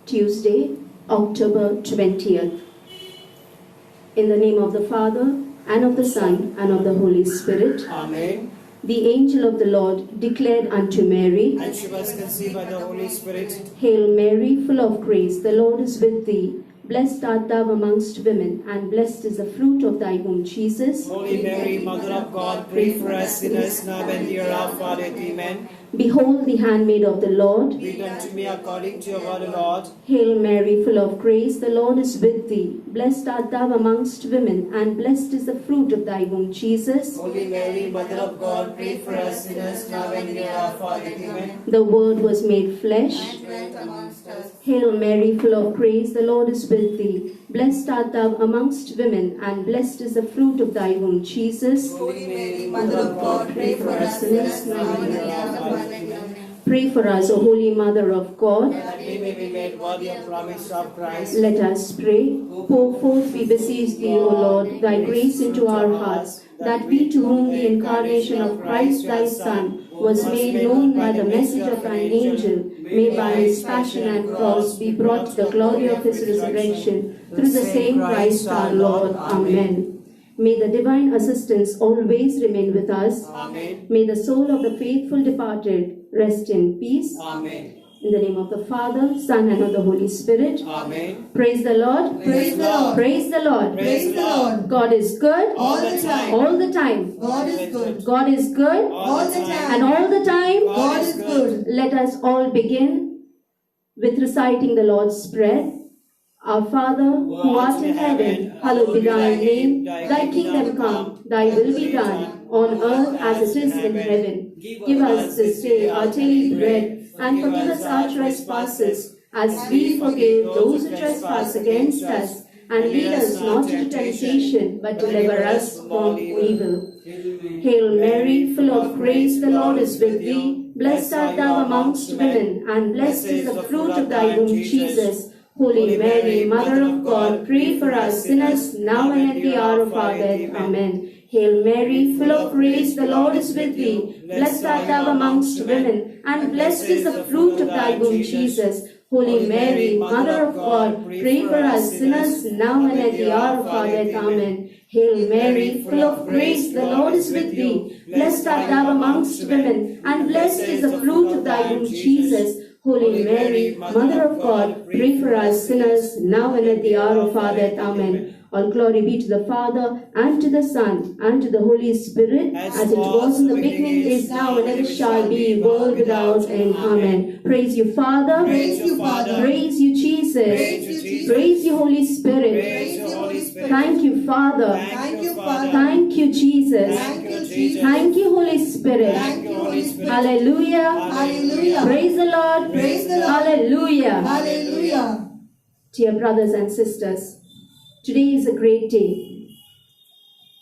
Tuesday, October 20th. In the name of the Father, and of the Son, and of the Holy Spirit. Amen. The angel of the Lord declared unto Mary, And she was conceived by the Holy Spirit. Hail Mary, full of grace, the Lord is with thee. Blessed art thou amongst women, and blessed is the fruit of thy womb, Jesus. Holy Mary, Mother of God, pray for us sinners now and at the hour of our death. Amen. Behold the handmaid of the Lord. Be done to me according to your word, O Lord. Hail Mary, full of grace, the Lord is with thee. Blessed art thou amongst women, and blessed is the fruit of thy womb, Jesus. Holy Mary, Mother of God, pray for us sinners now and at the hour of our death. Amen. The Word was made flesh. Dwelt amongst us. Hail Mary, full of grace, the Lord is with thee. Blessed art thou amongst women, and blessed is the fruit of thy womb, Jesus. Holy Mary, Mother of God, pray for us sinners now and at the hour of our death. Amen. Pray for us, O Holy Mother of God. That we may be made worthy of promise of Christ. Let us pray. Pour forth, we beseech thee, O Lord, thy grace into our hearts, that we to whom the incarnation of Christ thy Son was made known by the message of an angel, may by his passion and cross be brought to the glory of his resurrection, through the same Christ our Lord. Amen. May the divine assistance always remain with us. Amen. May the soul of the faithful departed rest in peace. Amen. In the name of the Father, Son, and of the Holy Spirit. Amen. Praise the Lord. Praise the Lord. Praise the Lord. Praise the Lord. God is good. All the time. All the time. God is good. God is good. All the time. And all the time. God is good. Let us all begin with reciting the Lord's Prayer. Our Father, who art in heaven, hallowed be thy name. Thy kingdom come, thy will be done, on earth as it is in heaven. Give us this day our daily bread, and forgive us our trespasses, as we forgive those who trespass against us. And lead us not into temptation, but deliver us from evil. Hail Mary, full of grace, the Lord is with thee. Blessed art thou amongst women, and blessed is the fruit of thy womb, Jesus. Holy Mary, Mother of God, pray for us sinners, now and at the hour of our death. Amen. Hail Mary, full of grace, the Lord is with thee. Blessed art thou amongst women, and blessed is the fruit of thy womb, Jesus. Holy Mary, Mother of God, pray for us sinners, now and at the hour of our death. Amen. Hail Mary, full of grace, the Lord is with thee. Blessed art thou amongst women, and blessed is the fruit of thy womb, Jesus. Holy Mary, Mother of God, pray for us sinners, now and at the hour of our death. Amen. All glory be to the Father, and to the Son, and to the Holy Spirit, as it was in the beginning, is now, and ever shall be, world without end. Amen. Praise you, Father. Praise you, Father. Praise you, Jesus. Praise you, Jesus. Praise you, Holy Spirit. Praise you, Holy Spirit. Thank you, Father. Thank you, Father. Thank you, Jesus. Thank you, Jesus. Thank you, Holy Spirit. Thank you, Holy Spirit. Hallelujah. Hallelujah. Praise the Lord. Praise the Lord. Hallelujah. Hallelujah. Dear brothers and sisters, today is a great day.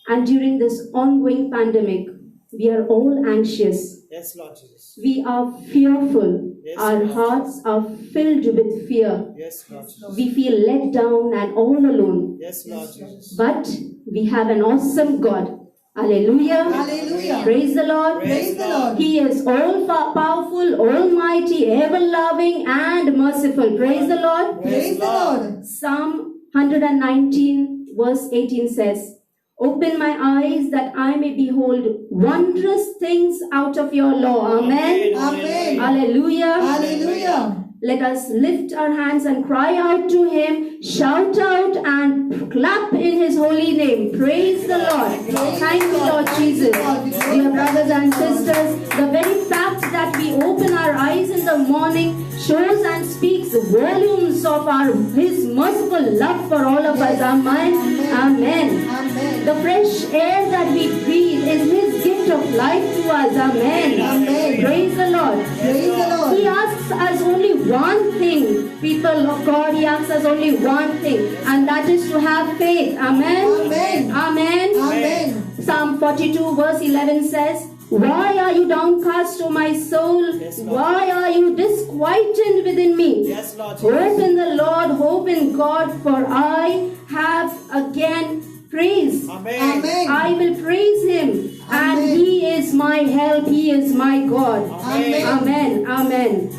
And during this ongoing pandemic, we are all anxious. Yes, Lord Jesus. We are fearful. Yes, Our Lord. hearts are filled with fear. Yes, Lord Jesus. We feel let down and all alone. Yes, Lord Jesus. But we have an awesome God. Hallelujah. Hallelujah. Praise the Lord. Praise the Lord. He is all powerful, almighty, ever loving, and merciful. Praise the Lord. Praise the Lord. Psalm 119 verse 18 says, Open my eyes that I may behold wondrous things out of your law. Amen. Amen. Hallelujah. Hallelujah. Let us lift our hands and cry out to him, shout out and clap in his holy name. Praise the Lord. Thank you, Lord Jesus. Dear brothers and sisters, the very fact that we open our eyes in the morning shows and speaks volumes of his merciful love for all of us. Amen. Amen. Amen. The fresh air that we breathe is his gift of life to us. Amen. Amen. Praise the Lord. Praise the Lord. He asks us only one thing, people of God. He asks us only one thing, and that is to have faith. Amen. Amen. Amen. Amen. Psalm 42 verse 11 says, Why are you downcast, O my soul? Yes, Lord. Why are you disquieted within me? Yes, Lord Hope Jesus. in the Lord, hope in God, for I have again praise. Amen. Amen. I will praise him, and Amen. he is my help, he is my God. Amen. Amen. Amen.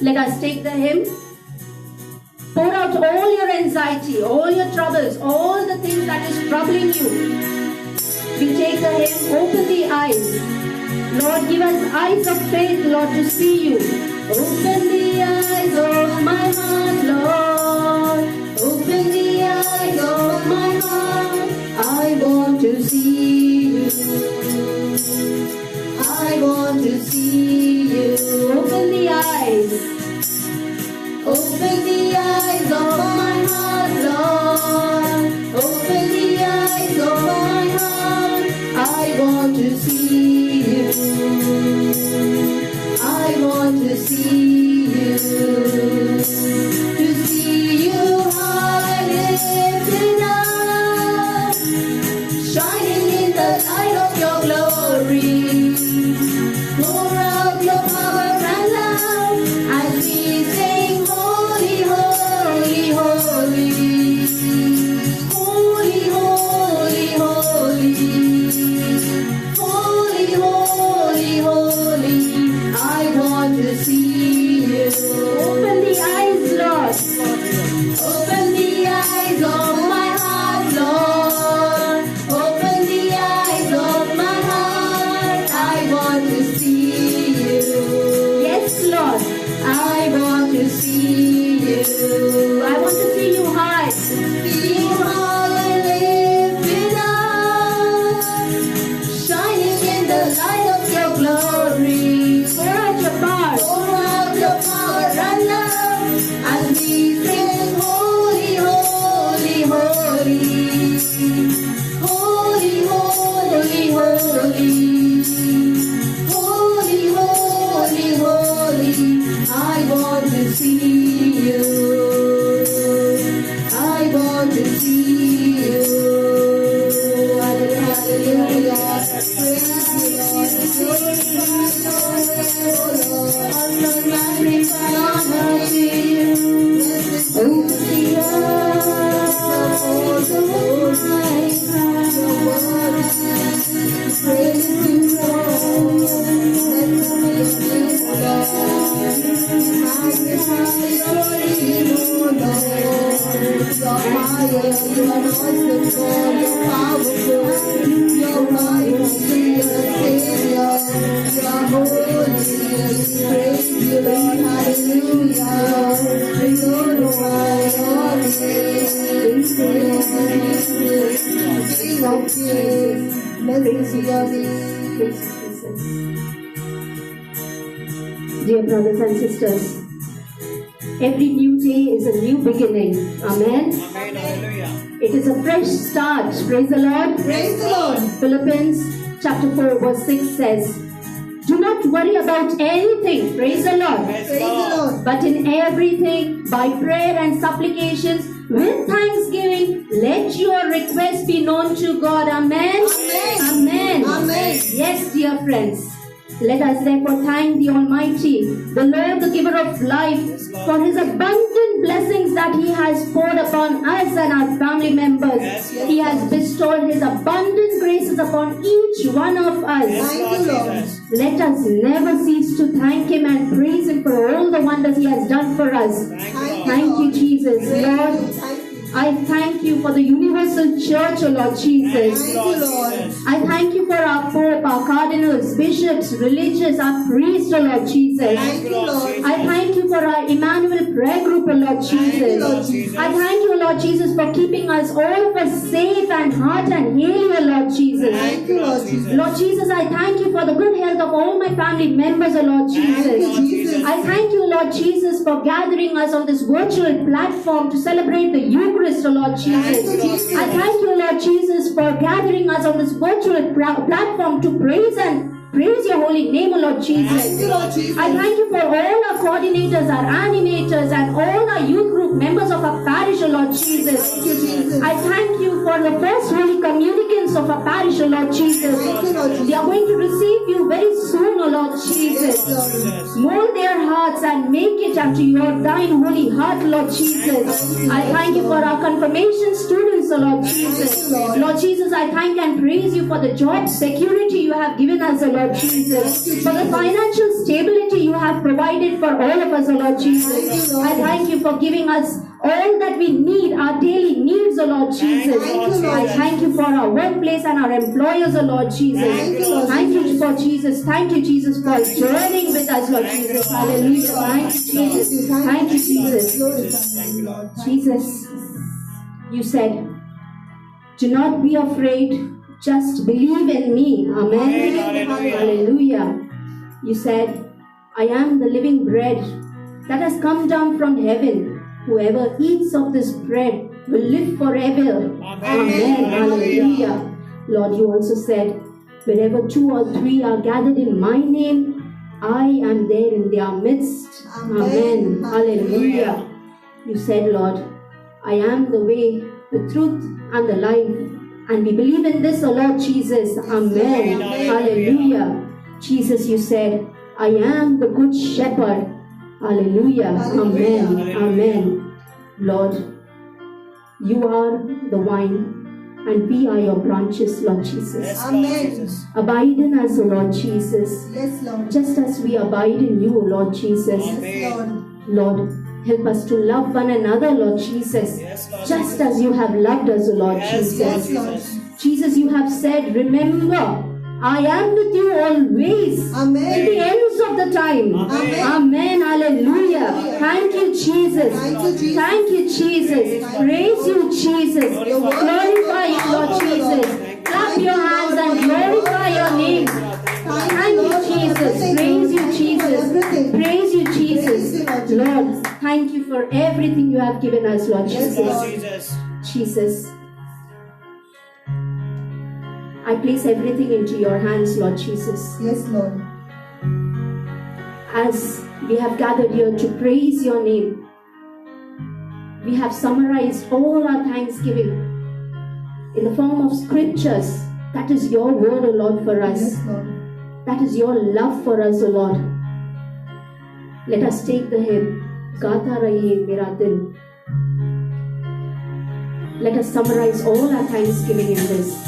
Let us take the hymn. Pour out all your anxiety, all your troubles, all the things that is troubling you. We take the hymn, open the eyes. Lord, give us eyes of faith, Lord, to see you. Open the eyes of my heart, Lord. Open the eyes of my heart. I want to see you. I want to see you. Open the eyes. Open the eyes of my heart, Lord. Open the eyes of my heart. I want to see you. I want to see you. To see you high lifted up, shining in the light of your glory. Pour out your power and love as we sing holy, holy, holy. Holy, holy, holy. Holy, holy, holy. I want to see you. Open the eyes, Lord. Open the eyes of my heart, Lord. Open the eyes of my heart. I want to see you. Yes, Lord. I want to see you. I want to see you high. See you high, lifted up, shining in the light of your glory. Pour out your power. Pour out your power and love as we sing holy, holy, holy. Holy, holy, holy. Holy, holy, holy. I want to see you. I want to see you. Hallelujah. Praise you, Lord. Magnify you. Open the eyes of my heart. Praise you, Lord. Dear brothers and sisters, every new day is a new beginning. Amen. Amen. Hallelujah. It is a fresh start. Praise the Lord. Praise the Lord. Philippians chapter 4 verse 6 says, do not worry about anything. Praise the Lord. Praise Praise the God. Lord. But in everything, by prayer and supplications, with thanksgiving, let your requests be known to God. Amen. Amen. Amen. Amen. Yes, dear friends. Let us therefore thank the Almighty, the Lord, the giver of life, for His abundant blessings that He has poured upon us and our family members. Yes, He has bestowed His abundant graces upon each one of us. Yes, Thank Lord you, Lord. Jesus. Let us never cease to thank Him and praise Him for all the wonders He has done for us. Thank you, Thank Lord. Thank you, Jesus. Praise Lord, you. Thank you. I thank you for the universal church, O Lord Thank Jesus. you, Thank you, Lord. Jesus. I thank you for our Pope, our cardinals, bishops, religious, our priests, O Lord Jesus. Thank you, Lord. I thank you for our Emmanuel prayer group, O Lord Thank you, Jesus. Lord Jesus. I thank you, Lord Jesus, for keeping us all of us safe and heart and healing, O Lord Jesus. Thank you, Lord Jesus. Lord Jesus, I thank you for the good health of all my family members, O Lord Thank you, Jesus. Lord Jesus. I thank you, Lord Jesus, for gathering us on this virtual platform to celebrate the Eucharist, O Lord Jesus. Thank you, Lord Jesus. I thank you, Lord Jesus, for gathering us on this virtual platform to praise your holy name, O Lord Thank Jesus. you, Lord Jesus. I thank you for all our coordinators, our animators, and all our youth group members of our parish, O Lord Jesus. Thank you, Jesus. I thank you for the first holy communicants of our parish, O Lord Jesus. Thank you, Lord They Jesus. are going to receive you very soon, O Lord Jesus. Yes, Lord. Jesus. Mold their hearts and make it unto your thine holy heart, Lord Jesus. I thank you for our confirmation students, O Lord Jesus. Lord. Lord Jesus, I thank and praise you for the job security you have given us, O Lord Jesus, for the financial stability you have provided for all of us, O Lord Jesus. I thank you for giving us all that we need, our daily needs, O Lord Jesus. I thank you for our workplace and our employers, O Lord Jesus. Thank you for Jesus. Thank you, Jesus, for joining with us, Lord Jesus. Hallelujah. Thank you, Jesus. Thank you, Jesus. Jesus, you said, do not be afraid, just believe in me. Amen. Hallelujah. You said, I am the living bread that has come down from heaven. Whoever eats of this bread will live forever. Amen. Hallelujah. Lord, you also said, wherever 2 or 3 are gathered in my name, I am there in their midst. Amen. Hallelujah. You said, Lord, I am the way, the truth, and the life. And we believe in this, O Lord Jesus. Amen. Hallelujah. Jesus, you said, I am the good shepherd. Hallelujah. Amen. Amen. Lord, you are the vine and we are your branches, Lord Jesus. Amen. Abide in us, O Lord Jesus. Yes, Lord. Just as we abide in you, O Lord Jesus. Yes, Lord. Lord, help us to love one another, Lord Jesus. Just as you have loved us, O Lord Jesus. Yes, Lord. Jesus, you have said, remember, I am with you always. Amen. Till the ends of the time. Amen. Amen. Hallelujah. Thank you, Jesus. Thank you, Jesus. Thank you, Jesus. Praise you, Jesus. Glorify you, Lord Jesus. Clap your hands and glorify your name. Thank you, Jesus. Praise you, Jesus. Praise you, Jesus. Lord, thank you for everything you have given us, Lord Jesus. Jesus, I place everything into your hands, Lord Jesus. Yes, Lord. As we have gathered here to praise your name, we have summarized all our thanksgiving in the form of scriptures. That is your word, O Lord, for us. Yes, Lord. That is your love for us, O Lord. Let us take the hymn, Gaata Rahiye Mera Dil. Let us summarize all our thanksgiving in this.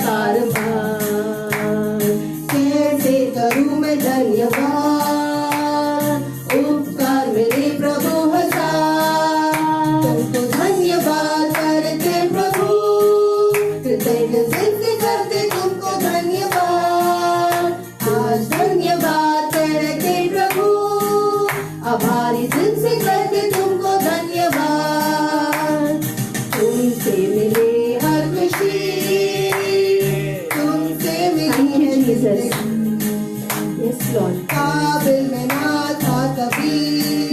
बार बार कैसे करूं मैं धन्यवाद उपकार मेरे प्रभु हजार तुमको धन्यवाद करते प्रभु कृतज्ञ दिल से करते तुमको धन्यवाद आज धन्यवाद करते प्रभु आभारी दिल से करते तुमको धन्यवाद तुमसे मिले हर खुशी Yes, Lord. काबिल में ना था कभी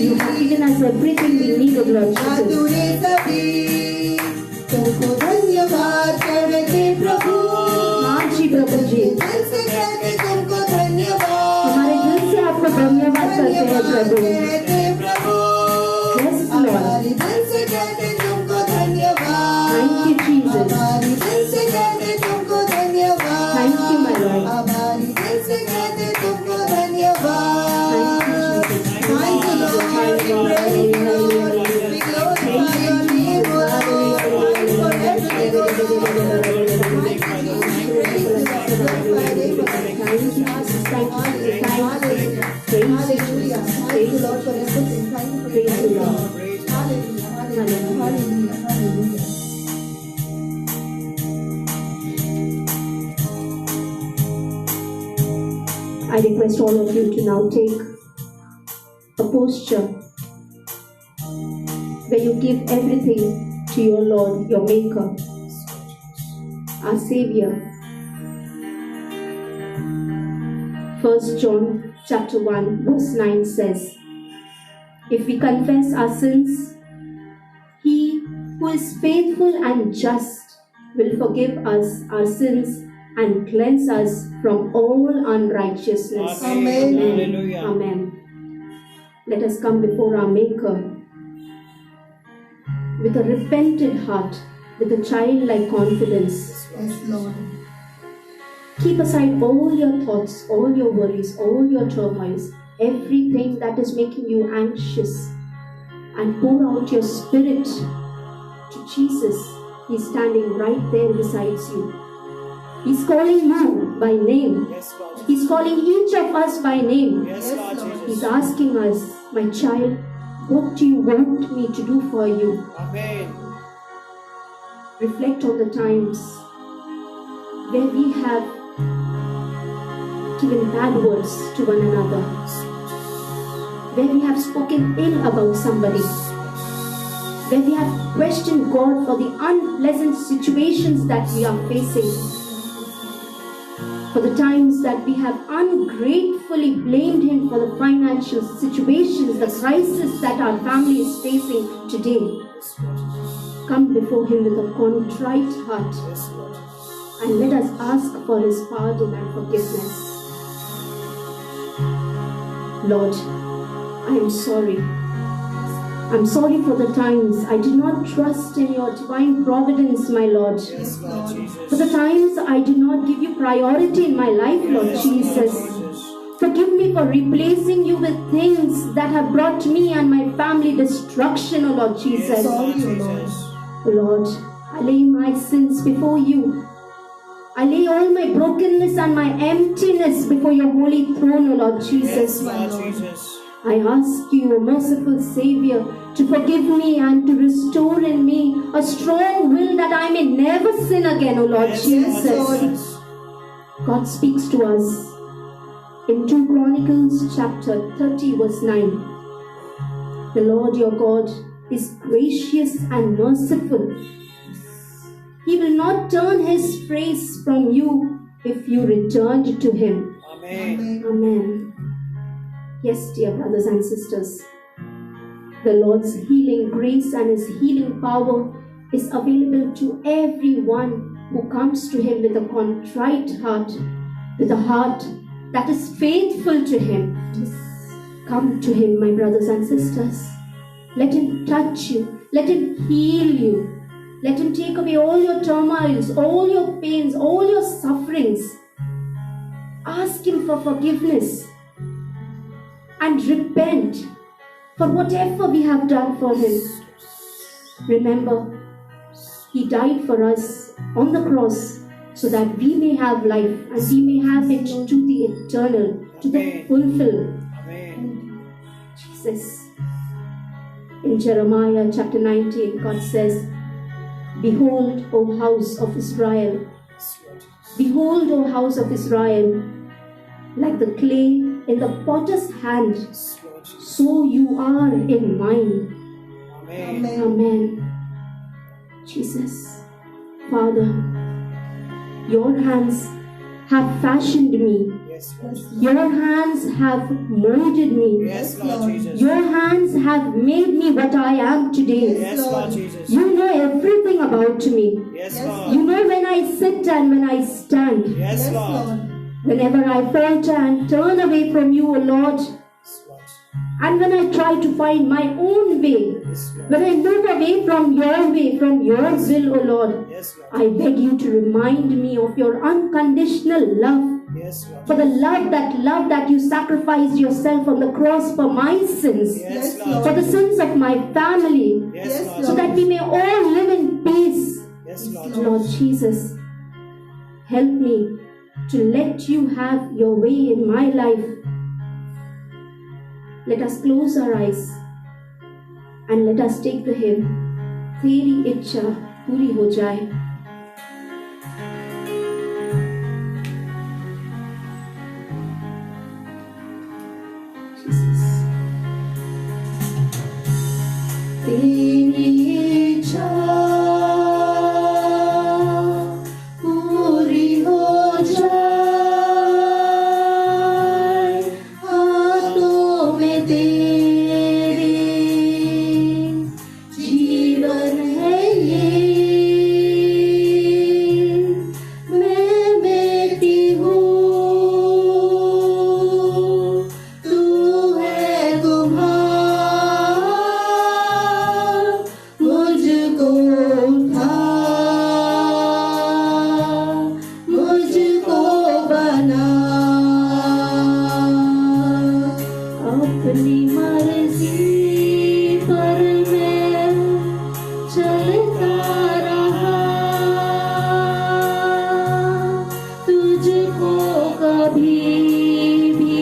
You have given us everything we need, O Lord Jesus. अधूरे कभी तुमको धन्यवाद करते प्रभु हाँ जी प्रभु जी, दिल से कहते तुमको धन्यवाद हमारे दिल से आपको धन्यवाद करते हैं प्रभु. कहते प्रभु Yes, Lord. हमारी दिल से कहते तुमको धन्यवाद Thank you, Jesus. हमारी दिल से कहते तुमको धन्यवाद Thank you, my Lord. हमारी दिल से कहते तुमको धन्यवाद Thank you, Jesus. Thank you, Lord. We praise you, Lord. We glorify your name, O Lord. Thank you for everything, O Lord. Thank you, Jesus. Praise you, Lord. Glorify your name. Thank you, Jesus. Thank you, Jesus. Hallelujah. Praise you, Hallelujah. Jesus. Thank you, Lord, for everything. Thank you for Praise you, Lord. Hallelujah. Hallelujah. Hallelujah. Hallelujah. I request all of you to now take a posture where you give everything to your Lord, your Maker, our Savior. 1 John chapter 1 verse 9 says, if we confess our sins, He who is faithful and just will forgive us our sins and cleanse us from all unrighteousness. Amen. Hallelujah. Amen. Let us come before our Maker with a repentant heart with a childlike confidence. Yes, Lord. Keep aside all your thoughts, all your worries, all your turmoils, everything that is making you anxious, and pour out your spirit to Jesus. He's standing right there beside you. He's calling you by name. Yes, Lord. He's calling each of us by name. Yes, Lord Jesus. He's asking us, my child, what do you want me to do for you? Amen. Reflect on the times where we have given bad words to one another, where we have spoken ill about somebody, where we have questioned God for the unpleasant situations that we are facing, for the times that we have ungratefully blamed Him for the financial situations, the crisis that our family is facing today. Come before Him with a contrite heart Yes, Lord. and let us ask for His pardon and forgiveness. Lord, I am sorry. I'm sorry for the times I did not trust in your divine providence, my Lord. Yes, Lord For Jesus. the times I did not give you priority in my life, Lord Yes, Jesus. Lord Jesus. Forgive me for replacing you with things that have brought me and my family destruction, O Lord Yes, Jesus. Lord Sorry, O Lord. Jesus. O Lord, I lay my sins before you. I lay all my brokenness and my emptiness before your holy throne, O Lord Jesus. Yes, Lord Jesus. I ask you, O merciful Savior, to forgive me and to restore in me a strong will that I may never sin again, O Lord Yes, Jesus. Lord Jesus. God speaks to us in 2 Chronicles chapter 30 verse 9. The Lord your God is gracious and merciful. He will not turn His face from you if you return to Him. Amen. Amen. Amen. Yes, dear brothers and sisters, the Lord's healing grace and His healing power is available to everyone who comes to Him with a contrite heart, with a heart that is faithful to Him. Come to Him, my brothers and sisters. Let Him touch you. Let Him heal you. Let Him take away all your turmoils, all your pains, all your sufferings. Ask Him for forgiveness and repent for whatever we have done for Him. Remember, He died for us on the cross so that we may have life and we may have it to the eternal, to the fulfill. Amen. Jesus. In Jeremiah chapter 19, God says, Behold, O house of Israel, Yes, Lord Jesus. behold, O house of Israel, like the clay in the potter's hand, Yes, Lord Jesus. so you are in mine. Amen. Amen. Amen. Jesus, Father, your hands have fashioned me. Yes, Lord. Your hands have molded me. Yes, Lord Jesus. Your hands have made me what I am today. Yes, Lord Jesus. You know everything about me. Yes, Yes, Lord. You know when I sit and when I stand. Yes, Yes, Lord. Lord. Whenever I falter and turn away from you, O Lord, Yes, Lord. and when I try to find my own way, Yes, Lord. when I move away from your way, from your will, O Lord, Yes, Lord. I beg you to remind me of your unconditional love. Yes, Lord. For the love that you sacrificed yourself on the cross for my sins, Yes, Yes, Lord. for the sins of my family, Yes, Yes, Lord. so that we may all live in peace. Yes, Lord. Lord Jesus, help me to let you have your way in my life. Let us close our eyes and let us take the hymn, Teri Ichha Puri Ho Jaye. Jesus. Teri इच्छा पूरी हो जाए, हाथों में तेरे जीवन है ये, कभी भी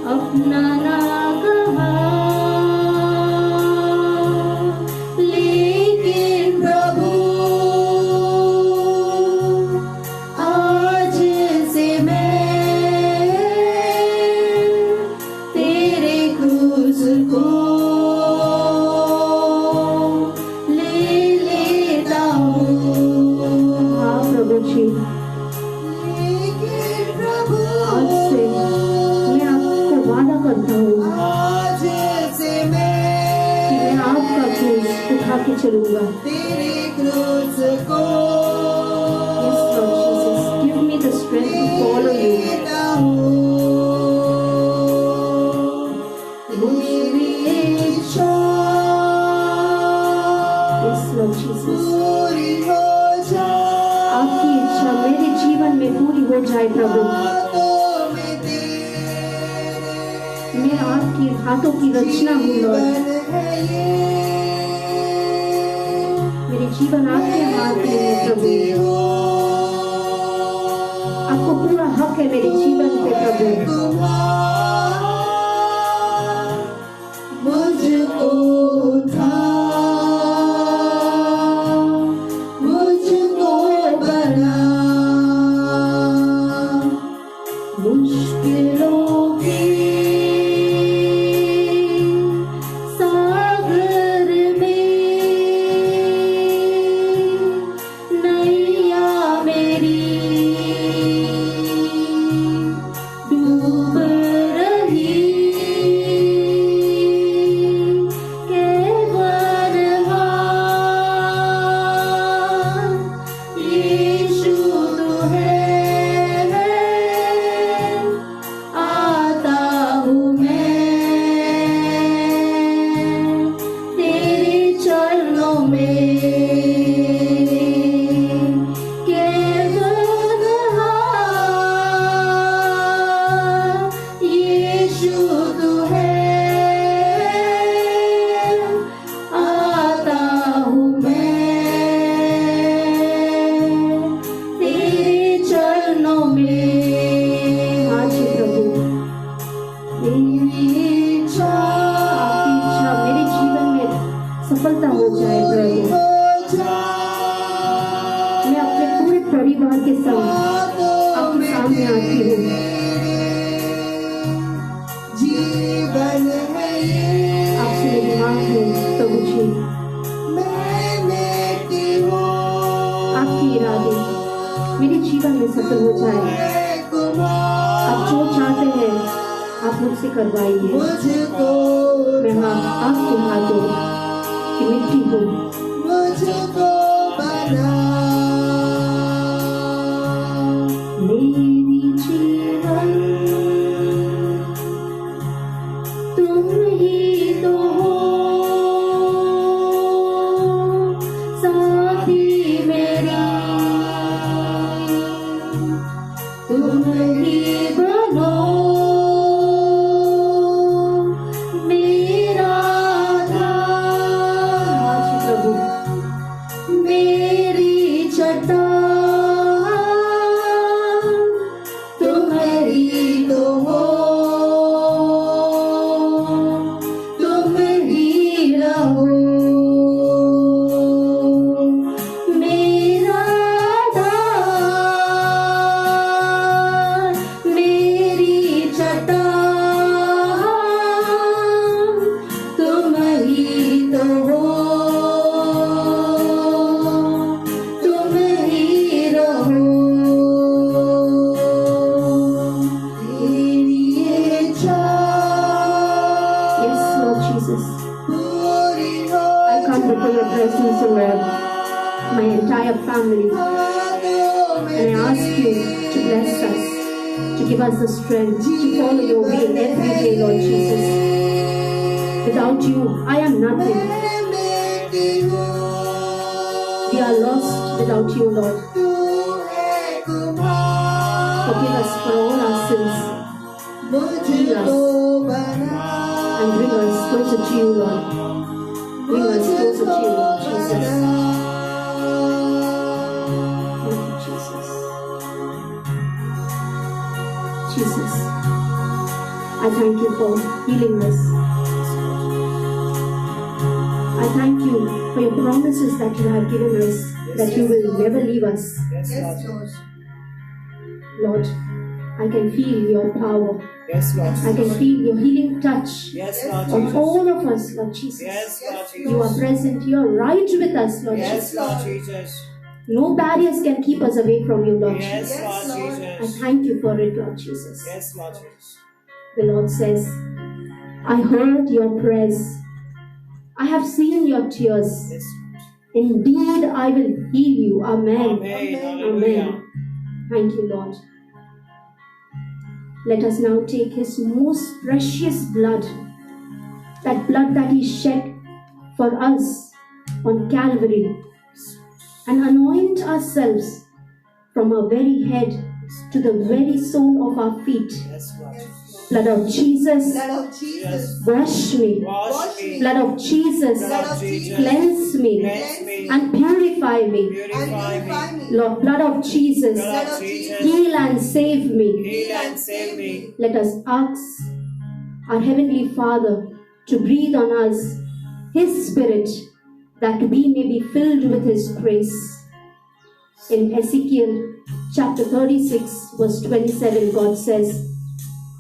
अपना ना कहा, लेकिन प्रभु आज से मैं तेरे क्रूस को ले लेता हूँ। हाँ प्रभु जी, आज से मैं आपको वादा करता हूँ कि मैं आपका क्रूस उठा के चलूंगा। तेरे क्रूस को Yes, Lord Jesus, give me the strength to follow you. लेता हूँ। मेरी इच्छा Yes, Lord Jesus, पूरी हो जाए, आपकी इच्छा मेरे जीवन में पूरी हो जाए प्रभु। हाथों में तेरे मैं आपकी हाथों की रचना हूँ लॉर्ड। जीवन है ये, मेरे जीवन आपके हाथ में है प्रभु। आपको पूरा हक है मेरे जीवन पे प्रभु। मुझको उठा, मुझको बना, मुश्किलों के सागर में नैया मेरी डूब रही, केवल यीशु तू है, आता हूँ मैं तेरे चरणों में, केवल यीशु तू है, आता हूँ मैं तेरे चरणों में। हाँ जी प्रभु, मेरी इच्छा, आपकी इच्छा मेरे जीवन में सफलता हो जाए प्रभु। मैं अपने पूरे परिवार के संग आपके सामने आती हूँ। जीवन है ये, आपसे मेरी मांग है प्रभु जी, मैं बेटी हूँ, आपकी इरादे मेरे जीवन में सफल हो जाए। आप जो चाहते हैं आप मुझसे करवाइए। मुझको मैं हाँ आपके हाथों की मिट्टी हूँ। मुझको बना, मेरी जीवन तुम ही तो हो, साथी मेरी तुम ही बनो, मेरा आधार। हाँ जी प्रभु, मेरी चट्टान तुम ही तो हो, तुम ही रहो, मेरा आधार, मेरी चट्टान तुम ही तो हो, तुम ही रहो, तेरी इच्छा Yes, Lord Jesus, पूरी हो I come before your presence, O Lord, my entire family, हाथों में and I ask you to bless us, to give us the strength to follow your way every day, Lord Jesus. Without you, I am nothing. मैं बेटी हूँ, We are lost without you, Lord. तू है Kumar, Forgive us for all our sins मुझको बना, and bring us closer to you, Lord. Bring us closer to you, Lord Jesus. Thank you, Jesus. Jesus, I thank you for healing us. I thank you for your promises that you have given us, that you will never leave us. Yes, Lord. Lord, I can feel your power. Yes, Lord. I can feel your healing touch Yes, Lord on Jesus. all of us, Lord Jesus. Yes, Lord You are Jesus. present here right with us, Lord Yes, Jesus. Lord Jesus. No barriers can keep us away from you, Lord Yes, Jesus. Yes, Lord Lord. I Jesus. thank you for it, Lord Jesus. Yes, Lord Jesus. The Lord says, I heard your prayers. I have seen your tears. Yes. Indeed, I will heal you. Amen. Amen. Hallelujah. Thank you, Lord. Let us now take his most precious blood, that blood that he shed for us on Calvary, and anoint ourselves from our very head to the very sole of our feet. Yes, Lord Jesus. Blood of Jesus, Blood of Jesus. wash me. Wash me. Blood of Jesus, Blood of Jesus. cleanse me Cleanse me. and purify me. Purify me. Lord, blood of Jesus, Blood of Jesus. heal and save me. Heal and save me. Let us ask our Heavenly Father to breathe on us His Spirit, that we may be filled with His grace. In Ezekiel chapter 36, verse 27, God says,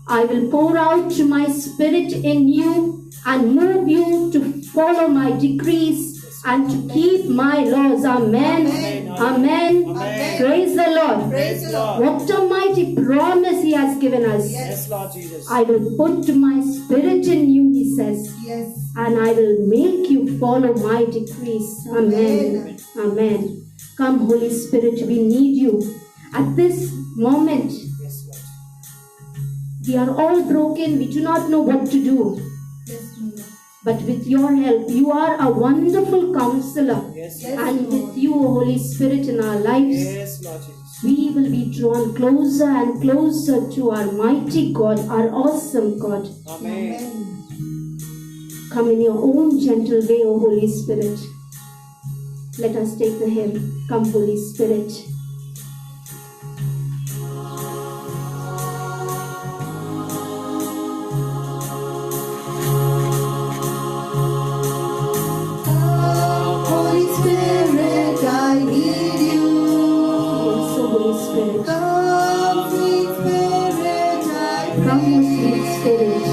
I will pour out my Spirit in you and move you to follow my decrees and to keep my laws. Amen. Amen. Amen. Praise the Lord. Praise the Lord. What a mighty promise He has given us. Yes, Lord Jesus. I will put my Spirit in you, He says, Yes. and I will make you follow my decrees. Amen. Amen. Come, Holy Spirit, we need you. At this moment, Yes, Lord. we are all broken. We do not know what to do. Yes, Lord. But with your help, you are a wonderful counselor. Yes, Yes. Lord. And with you, Holy Spirit, in our lives, Yes, Lord Jesus. we will be drawn closer and closer to our mighty God, our awesome God. Amen. Amen. Come in your own gentle way, O Holy Spirit. Let us take the hymn, Come, Holy Spirit. Holy Spirit, I need you. Yes, O Holy Spirit. Come, sweet Spirit, I Come, O pray. sweet Spirit.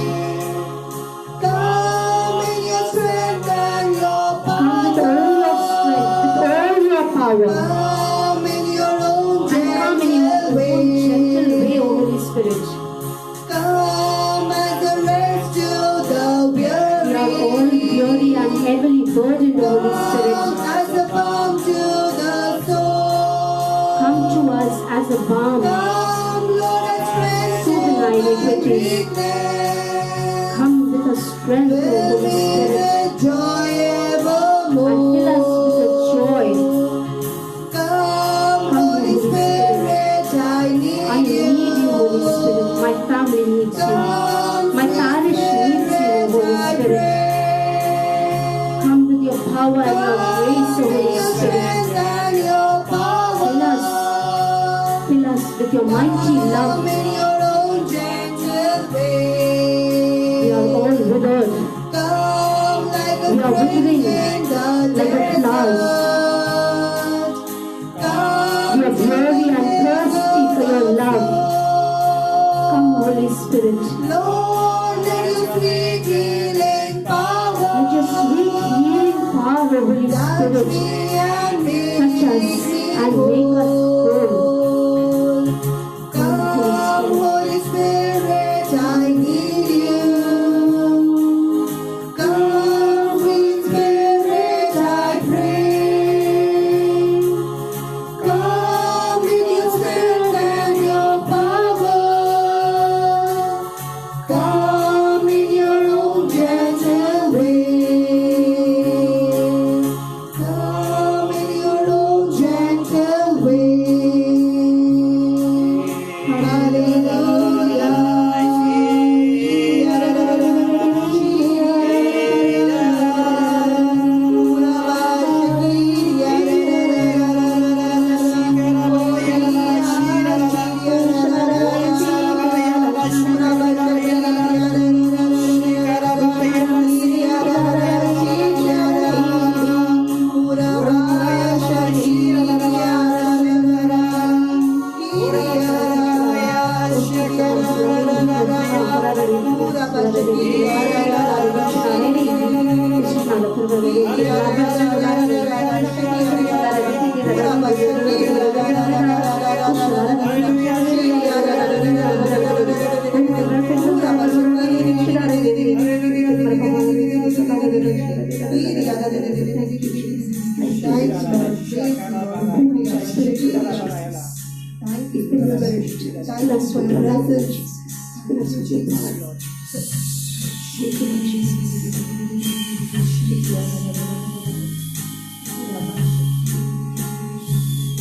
Come in your strength and your Come with all your strength, with all your power. Come in your own And come in your gentle own way. gentle way, O Holy Spirit. Come as a rest to the We are all weary. weary and heavily burdened, O Holy Come Spirit. as a balm to the soul. Come to us as a balm. Come, Lord, and strengthen Soothe my my iniquity. weakness. Come with a strength, O Fill Holy me Spirit. with joy evermore. And fill us with a joy. Come, Come, Holy Holy Spirit. Spirit, I I need need you, Holy Spirit. My family needs you. Come, My sweet parish needs you, Spirit, Holy I Spirit. pray. Come with your power and your grace, O Come in Holy your Spirit. strength and your power. Fill us with your mighty Come love. in your own gentle way. We are all withered. Come like a We are withering spring in the like a flower. desert. Come We are weary and thirsty for your love. Come, Holy Spirit. Lord, let your sweet healing power Let your sweet healing power, Holy touch Spirit, me and make touch us me and make us whole. whole. Come, Come, Holy Holy Spirit, I need you. Come, sweet Spirit, I pray. Come in your strength and your power. Come in your own gentle way. Come in your own gentle way.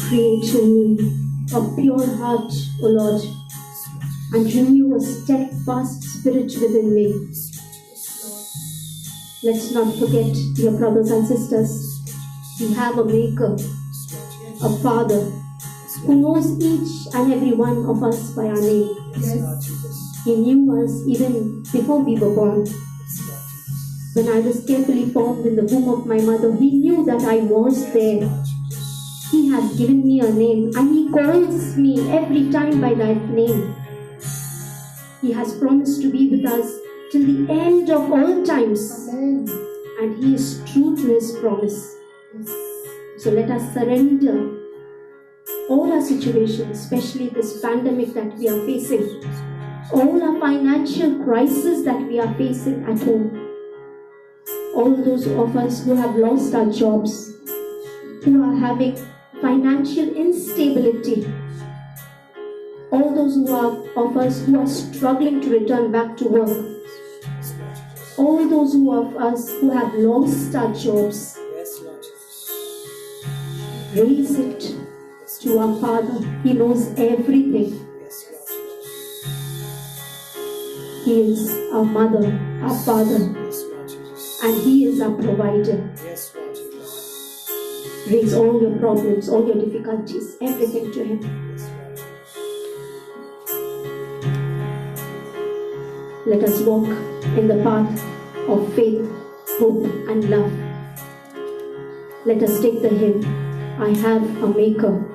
Create in me a pure heart, O Lord, and renew a steadfast spirit within me. Let's not forget, dear brothers and sisters, we have a Maker, a Father, who knows each and every one of us by our name. He knew us even before we were born. When I was carefully formed in the womb of my mother, He knew that I was there. He has given me a name, and He calls me every time by that name. He has promised to be with us till the end of all times, and He is true to His promise. So let us surrender all our situations, especially this pandemic that we are facing, all our financial crisis that we are facing at home, all those of us who have lost our jobs, who are having financial instability, all those of us who are struggling to return back to work, all those of us who have lost our jobs. Raise it to our Father. He knows everything. He is our mother, our Father, and He is our provider. Raise all your problems, all your difficulties, everything to Him. Let us walk in the path of faith, hope, and love. Let us take the hymn, I have a Maker.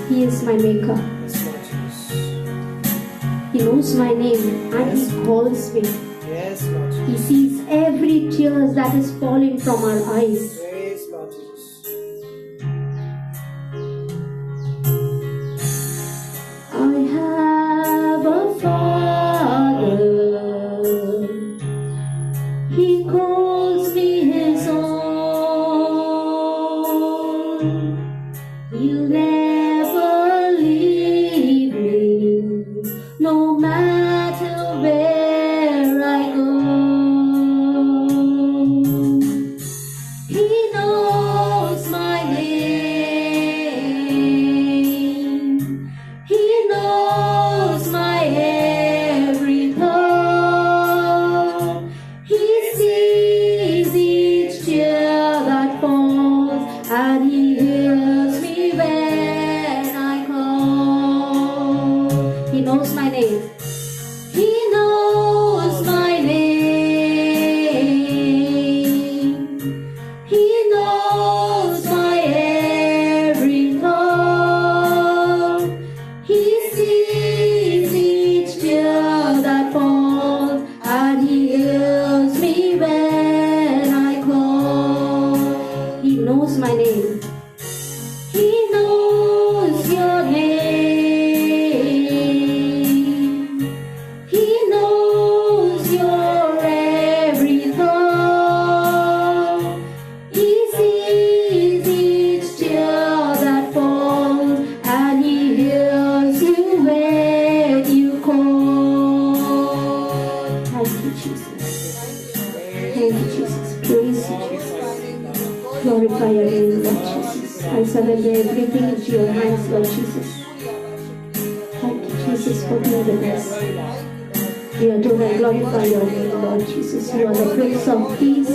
He is my Maker. He knows my name and He calls me. Yes, Lord. He sees every tear that is falling from our eyes. Praise Lord Jesus. I have a Father. He calls me His own. He'll never leave me, no matter where I go. He knows my name. He knows my every thought. He sees each tear that falls, and He hears me when I call. He knows my name. He knows my name. He knows my every thought. He sees each tear that falls, and He hears me when I call. He knows my name. He knows your name. surrender everything into your hands, Lord Jesus. Thank you, Jesus, for being with us. We adore and glorify your name, Lord Jesus. You are the Prince of Peace.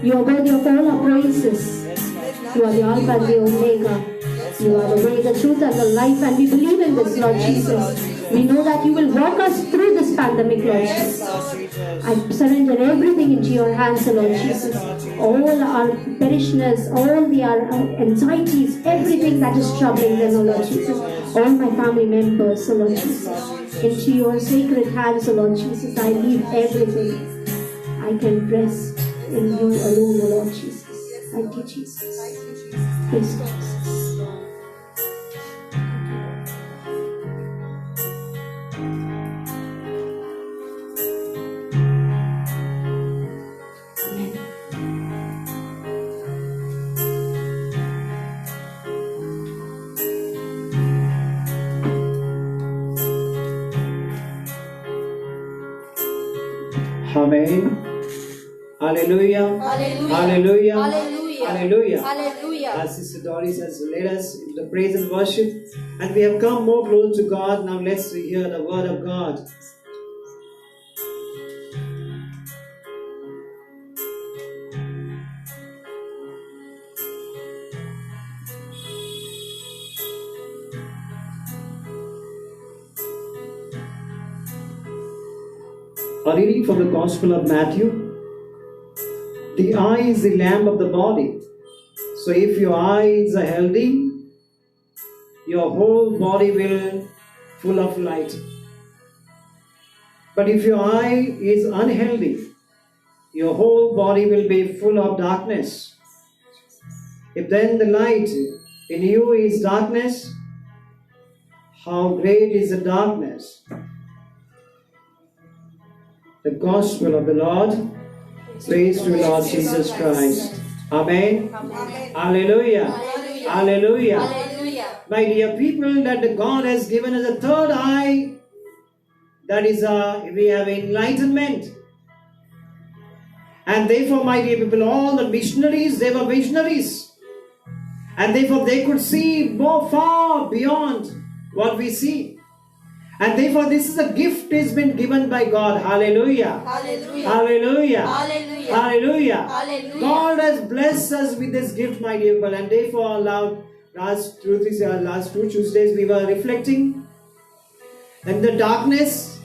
You are worthy of all our praises. You are the Alpha and the Omega. You are the way, the truth, and the life, and we believe in this, Lord Jesus. We know that you will walk us through this pandemic, Lord Jesus. I surrender everything into your hands, Lord Jesus. All our parishioners, all our anxieties, everything that is troubling them, O Lord Jesus. All my family members, O Lord Jesus. Into your sacred hands, O Lord Jesus. I leave everything. I can rest in you alone, O Lord Jesus. Thank you, Jesus. Praise God. Amen. Hallelujah. Hallelujah. Hallelujah. Hallelujah. Hallelujah. Hallelujah. As Sister Doris has led us in the praise and worship, and we have come more close to God. Now let's hear the word of God. A reading from the Gospel of Matthew. The eye is the lamp of the body. So if your eyes are healthy, your whole body will full of light. But if your eye is unhealthy, your whole body will be full of darkness. If then the light in you is darkness, how great is the darkness? The Gospel of the Lord. Praise to Lord Jesus Christ. Amen. Amen. Hallelujah. Hallelujah. Hallelujah. Hallelujah. My dear people, that God has given us a third eye. That is, we have enlightenment. And therefore, my dear people, all the missionaries, they were visionaries. And therefore, they could see more far beyond what we see. And therefore, this is a gift has been given by God. Hallelujah. Hallelujah. Hallelujah. Hallelujah. Hallelujah. Hallelujah. God has blessed us with this gift, my dear people. And therefore, last two Tuesdays, we were reflecting. In the darkness,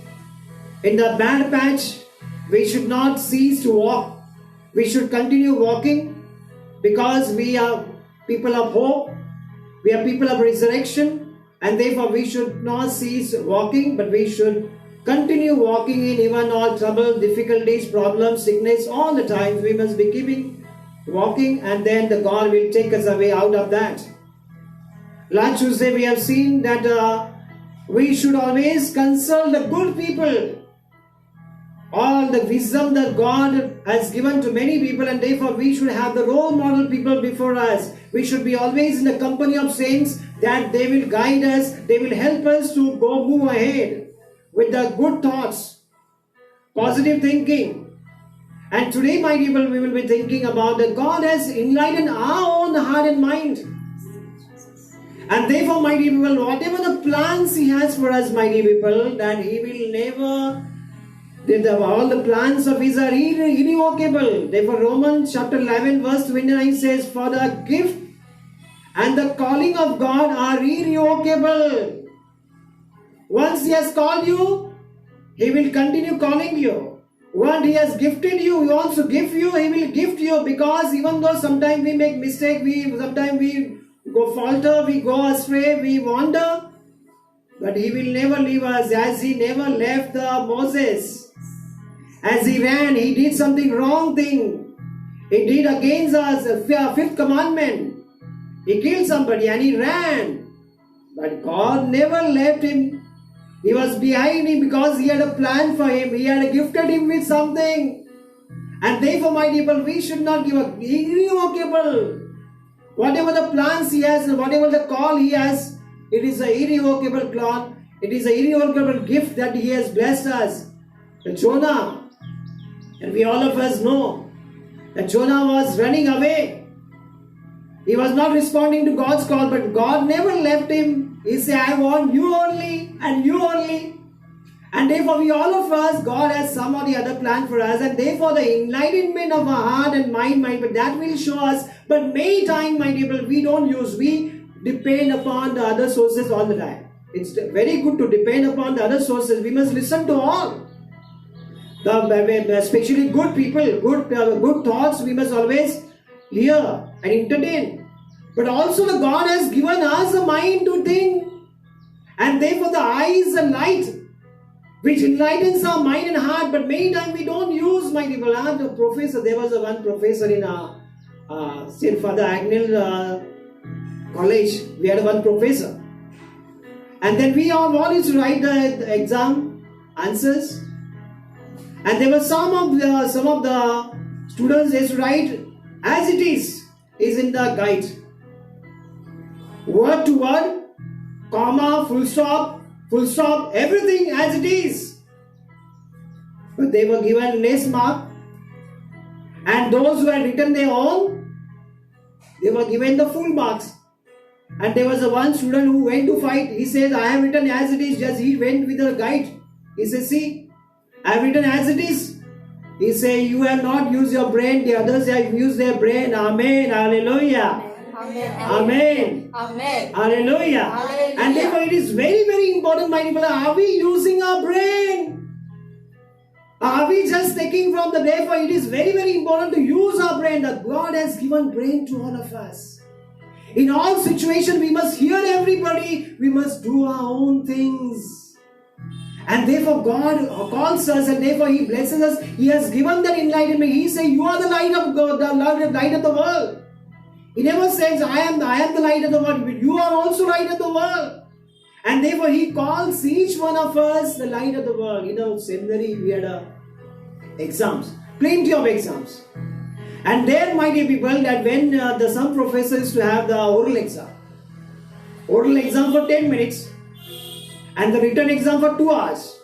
in the bad patch, we should not cease to walk. We should continue walking because we are people of hope. We are people of resurrection. And therefore, we should not cease walking, but we should continue walking in even all trouble, difficulties, problems, sickness, all the time. We must be keeping walking, and then the God will take us away out of that. Last Tuesday, we have seen that we should always consult the good people. All the wisdom that God has given to many people, and therefore we should have the role model people before us. We should be always in the company of saints that they will guide us, they will help us to move ahead with the good thoughts, positive thinking. And today, my people, we will be thinking about that God has enlightened our own heart and mind. And therefore, my dear people, whatever the plans He has for us, my dear people, that He will never, all the plans of His are irrevocable. Therefore, Romans chapter 11 verse 29 says, for the gift and the calling of God are irrevocable. Once He has called you, He will continue calling you. Once He has gifted you, He wants to give you, He will gift you, because even though sometimes we make mistake, sometimes we go falter, we go astray, we wander, but He will never leave us, as He never left Moses. As he ran, he did something wrong thing. He did against us, fifth commandment. He killed somebody and he ran. But God never left him. He was behind him because He had a plan for him. He had gifted him with something. And therefore, my people, we should not give up. Irrevocable. Whatever the plans He has, whatever the call He has, it is an irrevocable plan. It is an irrevocable gift that He has blessed us. Jonah. And we all of us know that Jonah was running away. He was not responding to God's call, but God never left him. He said, I want you only and you only. And therefore, we all of us, God has some or the other plan for us. And therefore, the enlightenment of our heart and mind, but that will show us. But many times, my dear people, we don't use. We depend upon the other sources all the time. It's very good to depend upon the other sources. We must listen to all. Especially good people, good thoughts, we must always hear and entertain. But also the God has given us a mind to think. And therefore the eye is a light which enlightens our mind and heart. But many times we don't use, my people. The professor, there was one professor in St. Father Agnell College. We had one professor. And then we all used to write the exam answers. And there were some of the students used to write as it is in the guide. Word to word, comma, full stop, everything as it is. But they were given less mark. And those who had written their own, they were given the full marks. And there was one student who went to fight. He says, I have written as it is. Just he went with the guide. He says, see, I have written as it is. He says, you have not used your brain. The others have used their brain. Amen. Hallelujah. Amen. Amen. Amen. Hallelujah. Hallelujah. And therefore it is very, very important, my people. Are we using our brain? Are we just taking from the therefore it is very, very important to use our brain. That God has given brain to all of us. In all situations, we must hear everybody. We must do our own things. And therefore, God calls us and therefore He blesses us. He has given that enlightenment. He says, you are the light of God, the light of the world. He never says, I am the light of the world. But you are also light of the world. And therefore, He calls each one of us the light of the world. Seminary, we had exams. Plenty of exams. And there, my dear people, that when some professors to have the oral exam for 10 minutes and the written exam for 2 hours.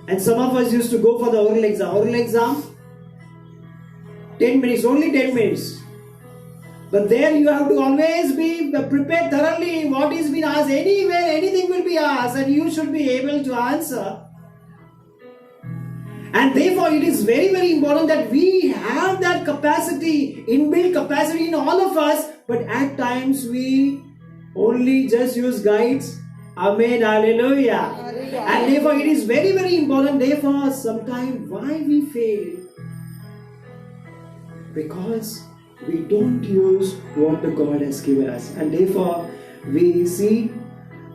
And some of us used to go for the oral exam 10 minutes, only 10 minutes. But there you have to always be prepared thoroughly. What is being asked, anywhere, anything will be asked and you should be able to answer. And therefore it is very, very important that we have that capacity, inbuilt capacity in all of us. But at times we only just use guides. Amen. Hallelujah. Hallelujah. And therefore it is very, very important. Therefore sometimes why we fail? Because we don't use what the God has given us. And therefore we see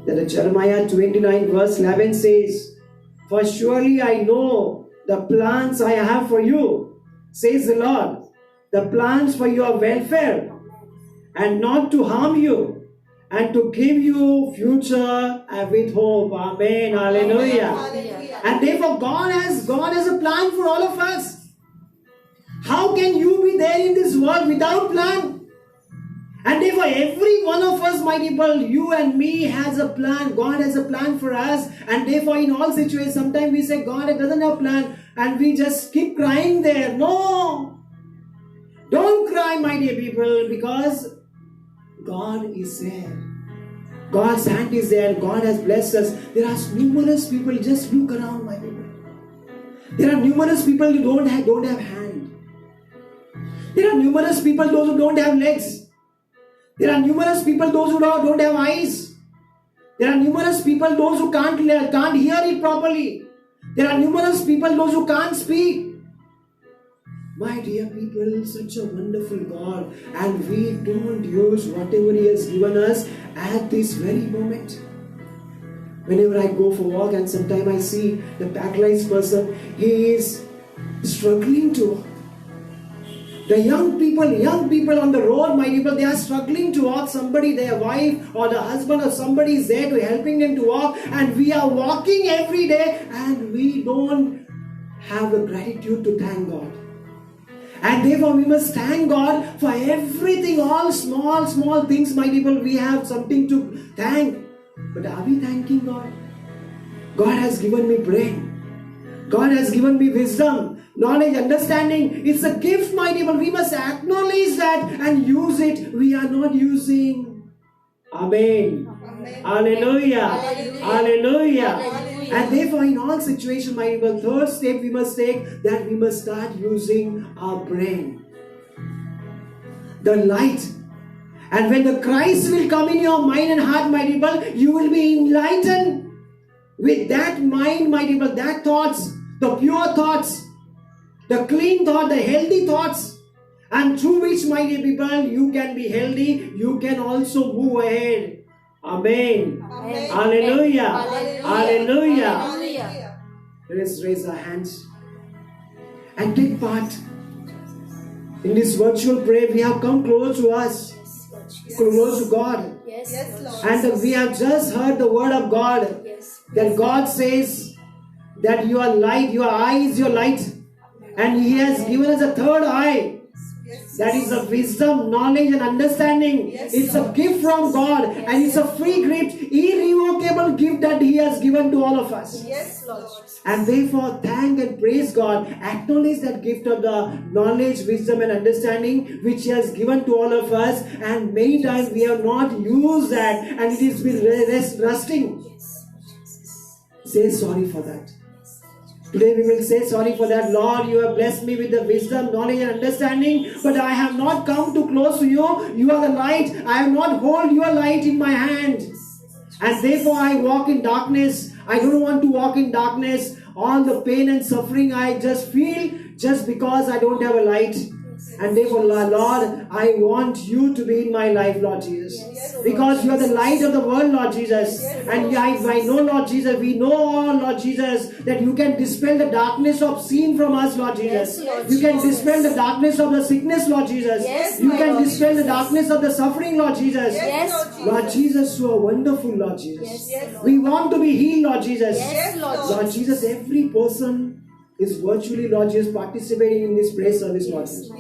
that Jeremiah 29 verse 11 says, for surely I know the plans I have for you, says the Lord, the plans for your welfare and not to harm you and to give you future with hope. Amen. Hallelujah. Hallelujah. And therefore God has a plan for all of us. How can you be there in this world without plan? And therefore every one of us, my people, you and me has a plan. God has a plan for us. And therefore in all situations, sometimes we say God doesn't have a plan and we just keep crying there. No. Don't cry, my dear people, because God is there. God's hand is there. God has blessed us. There are numerous people. Just look around, my people. There are numerous people who don't have hand. There are numerous people those who don't have legs. There are numerous people those who don't have eyes. There are numerous people those who can't hear it properly. There are numerous people those who can't speak. My dear people, such a wonderful God, and we don't use whatever He has given us at this very moment. Whenever I go for walk and sometimes I see the paralyzed person, he is struggling to walk. The young people on the road, my people, they are struggling to walk. Somebody, their wife or the husband or somebody is there to helping them to walk, and we are walking every day and we don't have the gratitude to thank God. And therefore we must thank God for everything, all small things, my people. We have something to thank. But are we thanking God? God has given me brain. God has given me wisdom. knowledge, understanding. It's a gift, my dear, but we must acknowledge that and use it. We are not using. Amen. Hallelujah. Hallelujah. And therefore, in all situations, my dear, third step we must take, that we must start using our brain. The light. And when the Christ will come in your mind and heart, my dear, you will be enlightened with that mind, my dear, that thoughts, the pure thoughts, the clean thought, the healthy thoughts, and through which, my dear people, you can be healthy, you can also move ahead. Amen. Amen. Hallelujah. Hallelujah. Hallelujah. Hallelujah. Let us raise our hands and take part in this virtual prayer. We have come close to us, close to God. Yes, Lord. And we have just heard the word of God, Yes. that God says that you are light, your eye is your light, and He has given us a third eye. That is a wisdom, knowledge and understanding. It's a gift from God, and it's a free gift, irrevocable gift that He has given to all of us. Yes, Lord. And therefore, thank and praise God. Acknowledge that gift of the knowledge, wisdom and understanding which He has given to all of us. And many times we have not used that, and it is been rusting. Say sorry for that. Today we will say sorry for that. Lord, you have blessed me with the wisdom, knowledge and understanding, but I have not come too close to you. You are the light. I have not hold your light in my hand. And therefore I walk in darkness. I don't want to walk in darkness. All the pain and suffering I just feel just because I don't have a light. And therefore, Lord, I want you to be in my life, Lord Jesus. Because you are the light of the world, Lord Jesus. And I know, Lord Jesus, we know all, Lord Jesus, that you can dispel the darkness of sin from us, Lord Jesus. You can dispel the darkness of the sickness, Lord Jesus. You can dispel the darkness of the suffering, Lord Jesus. Lord Jesus, you are wonderful, Lord Jesus. We want to be healed, Lord Jesus. Lord Jesus, every person is virtually, Lord Jesus, participating in this prayer service, Lord Jesus.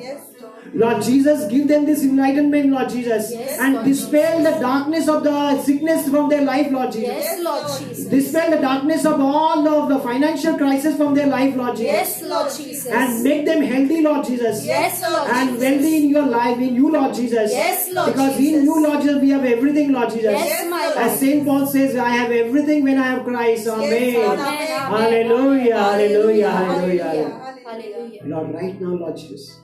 Lord Jesus, give them this enlightenment, Lord Jesus, and dispel the darkness of the sickness from their life, Lord Jesus. Yes, Lord Jesus. Dispel the darkness of all of the financial crisis from their life, Lord Jesus. Yes, Lord Jesus. And make them healthy, Lord Jesus. Yes, Lord And Jesus. wealthy in your life, in you, Lord Jesus. Yes, Lord Because Jesus. in you, Lord Jesus, we have everything, Lord Jesus. Yes, my Lord. As Saint Paul says, I have everything when I have Christ. Amen. Amen. Hallelujah, hallelujah, hallelujah. Hallelujah. Lord, right now, Lord Jesus,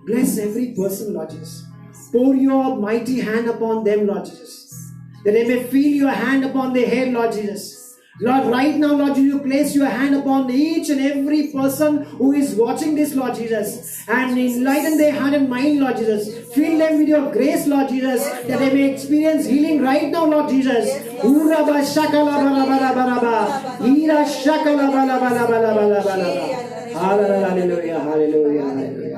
bless every person, Lord Jesus. Pour your mighty hand upon them, Lord Jesus, that they may feel your hand upon their head, Lord Jesus. Lord, right now, Lord Jesus, you place your hand upon each and every person who is watching this, Lord Jesus, and enlighten their heart and mind, Lord Jesus. Fill them with your grace, Lord Jesus, that they may experience healing right now, Lord Jesus. Uraba shakala bala bala bala ba. Ira shakala bala bala bala bala bala. Hallelujah, hallelujah, hallelujah.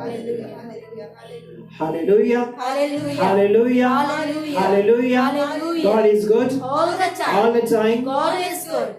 Hallelujah. Hallelujah. Hallelujah. Hallelujah. Hallelujah. Hallelujah. God is good All the time. all the time. God is good.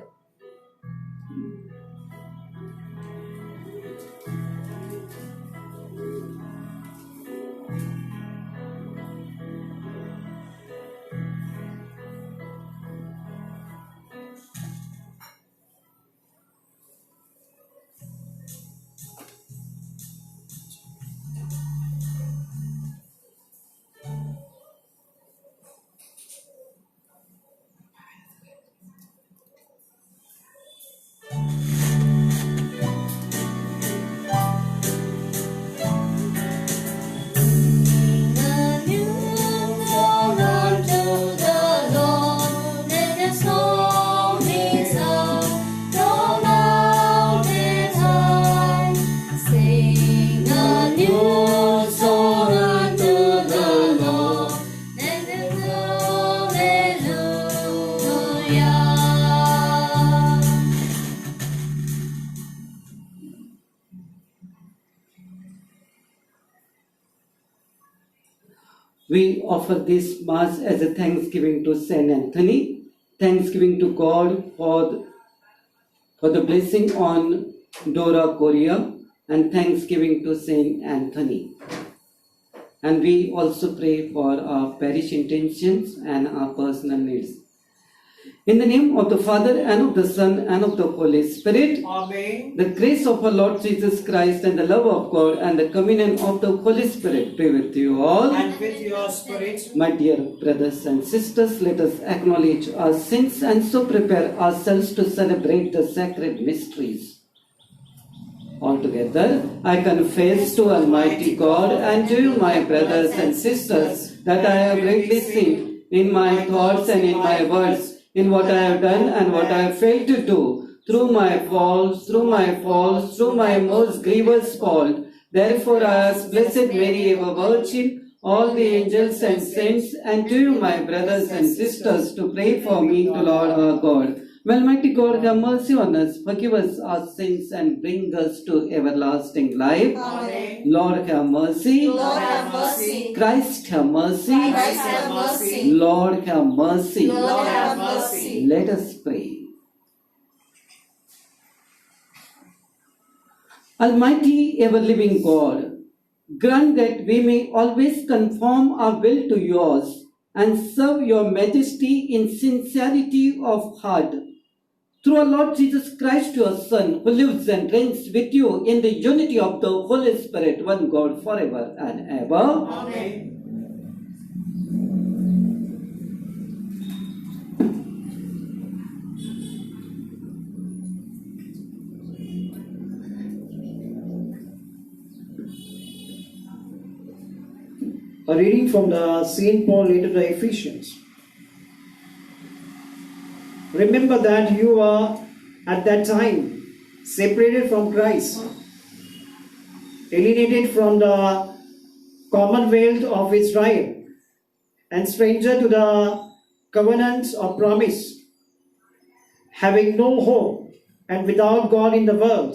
We offer this Mass as a thanksgiving to Saint Anthony, thanksgiving to God for the blessing on Dora Korea, and thanksgiving to Saint Anthony. And we also pray for our parish intentions and our personal needs. In the name of the Father, and of the Son, and of the Holy Spirit, Amen. the grace of our Lord Jesus Christ, and the love of God, and the communion of the Holy Spirit be with you all. And with your spirit. My dear brothers and sisters, let us acknowledge our sins and so prepare ourselves to celebrate the sacred mysteries. Altogether, I confess to Almighty God and to you, my brothers and sisters, that I have greatly sinned in my thoughts and in my words, in what I have done and what I have failed to do, through my faults, through my most grievous fault. Therefore, I ask Blessed Mary, ever Virgin, all the angels and saints, and to you, my brothers and sisters, to pray for me to Lord our God. May Almighty God have mercy on us, forgive us our sins, and bring us to everlasting life. Amen. Lord have mercy. Lord have mercy. Christ have mercy. Christ have mercy. Lord have mercy. Lord have mercy. Let us pray. Almighty ever-living God, grant that we may always conform our will to yours and serve your majesty in sincerity of heart. Through our Lord Jesus Christ, your Son, who lives and reigns with you in the unity of the Holy Spirit, one God, forever and ever. Amen. A reading from the St. Paul letter to the Ephesians. Remember that you were at that time separated from Christ, alienated from the commonwealth of Israel, and stranger to the covenants of promise, having no hope and without God in the world.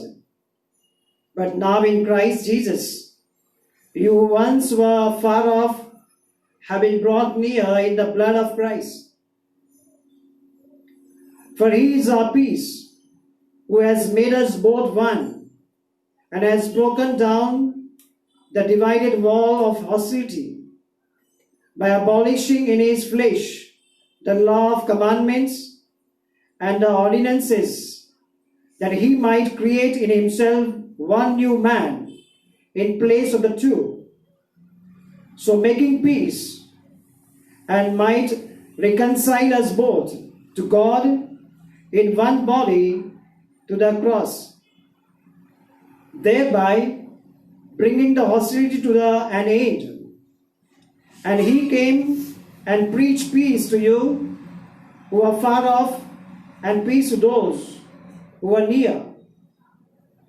But now in Christ Jesus, you who once were far off have been brought near in the blood of Christ. For he is our peace, who has made us both one, and has broken down the divided wall of hostility by abolishing in his flesh the law of commandments and the ordinances, that he might create in himself one new man in place of the two, so making peace, and might reconcile us both to God in one body to the cross, thereby bringing the hostility to an end. And he came and preached peace to you who are far off, and peace to those who are near.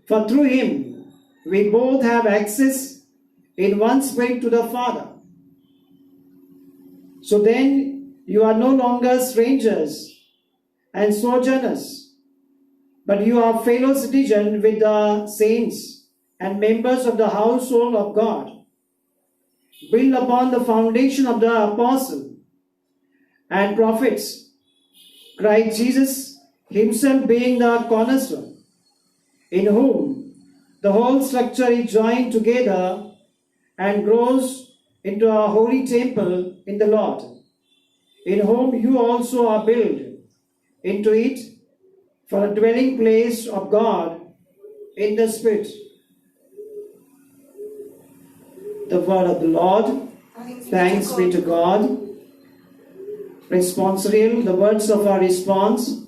For through him we both have access in one spirit to the Father. So then you are no longer strangers and sojourners, but you are fellow citizens with the saints and members of the household of God, built upon the foundation of the apostles and prophets, Christ Jesus himself being the cornerstone, in whom the whole structure is joined together and grows into a holy temple in the Lord, in whom you also are built into it for a dwelling place of God in the Spirit. The word of the Lord. Thanks be to God. Responsorial, the words of our response.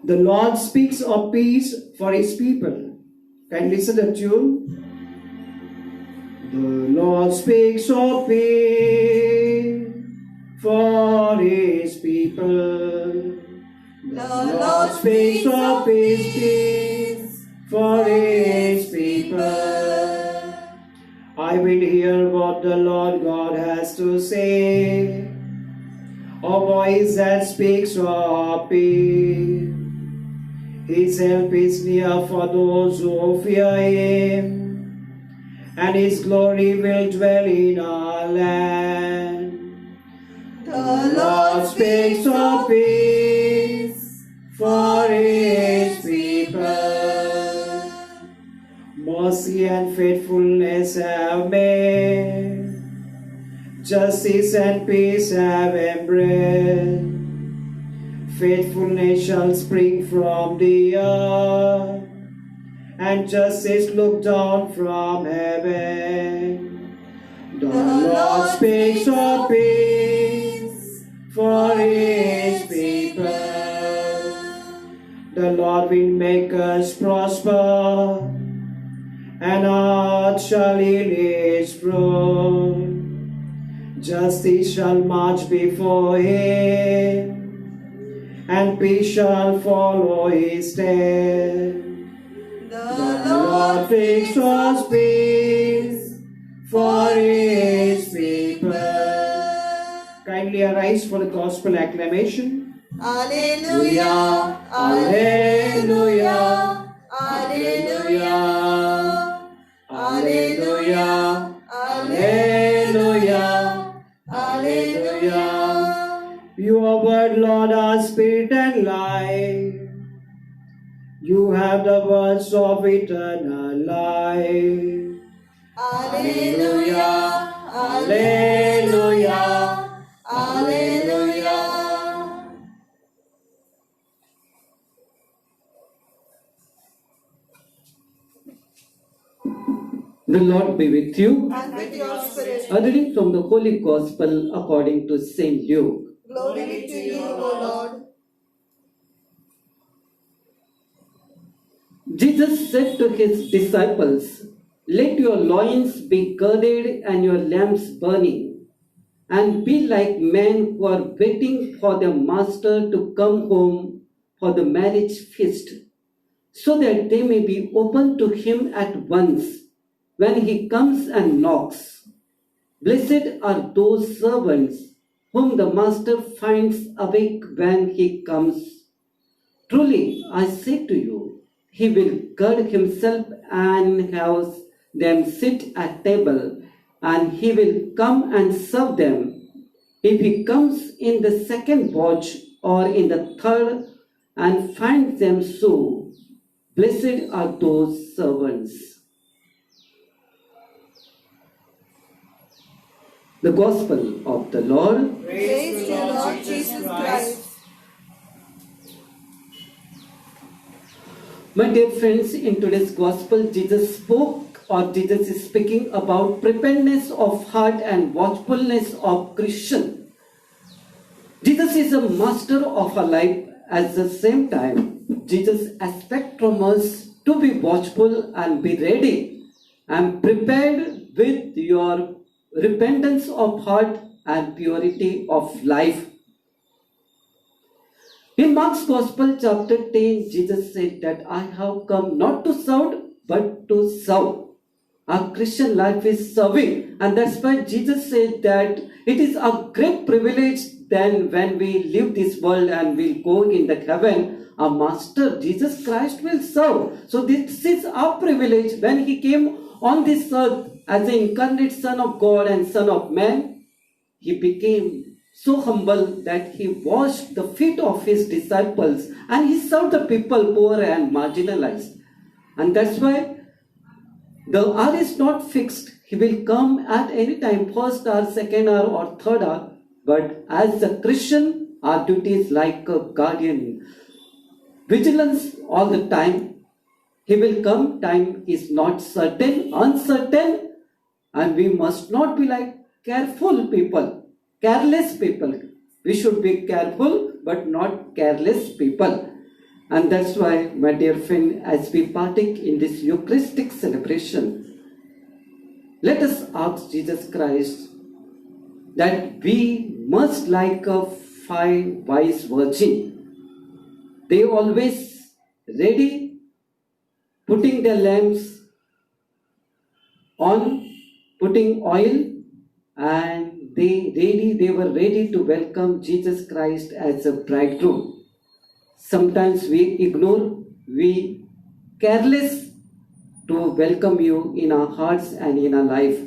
The Lord speaks of peace for his people. Can you listen to the tune? The Lord speaks of peace for his people. The Lord speaks of peace for his people. I will hear what the Lord God has to say. A voice that speaks of peace. His help is near for those who fear him, and his glory will dwell in our land. The Lord speaks of peace for his people. Mercy and faithfulness have made justice and peace have embraced. Faithfulness shall spring from the earth, and justice look down from heaven. The Lord speaks of peace for his people. The Lord will make us prosper, and our heart shall yield its fruit. Justice shall march before him, and peace shall follow his step. The Lord fixed us peace for his people. Kindly arise for the gospel acclamation. Alleluia, Alleluia, Alleluia, Alleluia, Alleluia, Alleluia. Your word, Lord, are spirit and life. You have the words of eternal life. Alleluia, Alleluia, Alleluia. The Lord be with you. And with your spirit, A reading from the Holy Gospel according to Saint Luke. glory be to you, O Lord. Jesus said to his disciples, "Let your loins be girded and your lamps burning, and be like men who are waiting for their master to come home for the marriage feast, so that they may be open to him at once when he comes and knocks. Blessed are those servants whom the master finds awake when he comes. Truly, I say to you, he will gird himself and have them sit at table, and he will come and serve them. If he comes in the second watch or in the third and finds them so, blessed are those servants." The Gospel of the Lord. Praise to you, Lord Jesus Christ. My dear friends, in today's Gospel, Jesus is speaking about preparedness of heart and watchfulness of Christian. Jesus is a master of our life. At the same time, Jesus expects from us to be watchful and be ready and prepared with your repentance of heart and purity of life. In Mark's Gospel, chapter 10, Jesus said that I have come not to serve, but to serve. Our Christian life is serving, and that's why Jesus said that it is a great privilege then when we leave this world and we'll go in the heaven, our Master Jesus Christ will serve. So this is our privilege. When he came on this earth as the incarnate Son of God and Son of Man, he became so humble that he washed the feet of his disciples and he served the people poor and marginalized. And that's why the hour is not fixed. He will come at any time, first hour, second hour, or third hour. But as a Christian, our duty is like a guardian. Vigilance all the time. He will come, time is not certain, uncertain, and we must not be like careful people, careless people. We should be careful but not careless people. And that's why, my dear friend, as we partake in this Eucharistic celebration, let us ask Jesus Christ that we must like a 5 wise virgin. They always ready, putting their lamps on, putting oil, and they were ready to welcome Jesus Christ as a bridegroom. Sometimes we ignore, we careless to welcome you in our hearts and in our life.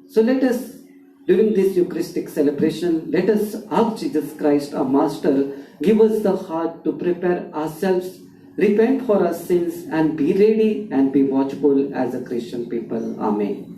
So let us, during this Eucharistic celebration, let us ask Jesus Christ, our Master, give us the heart to prepare ourselves, repent for our sins, and be ready and be watchful as a Christian people. Amen.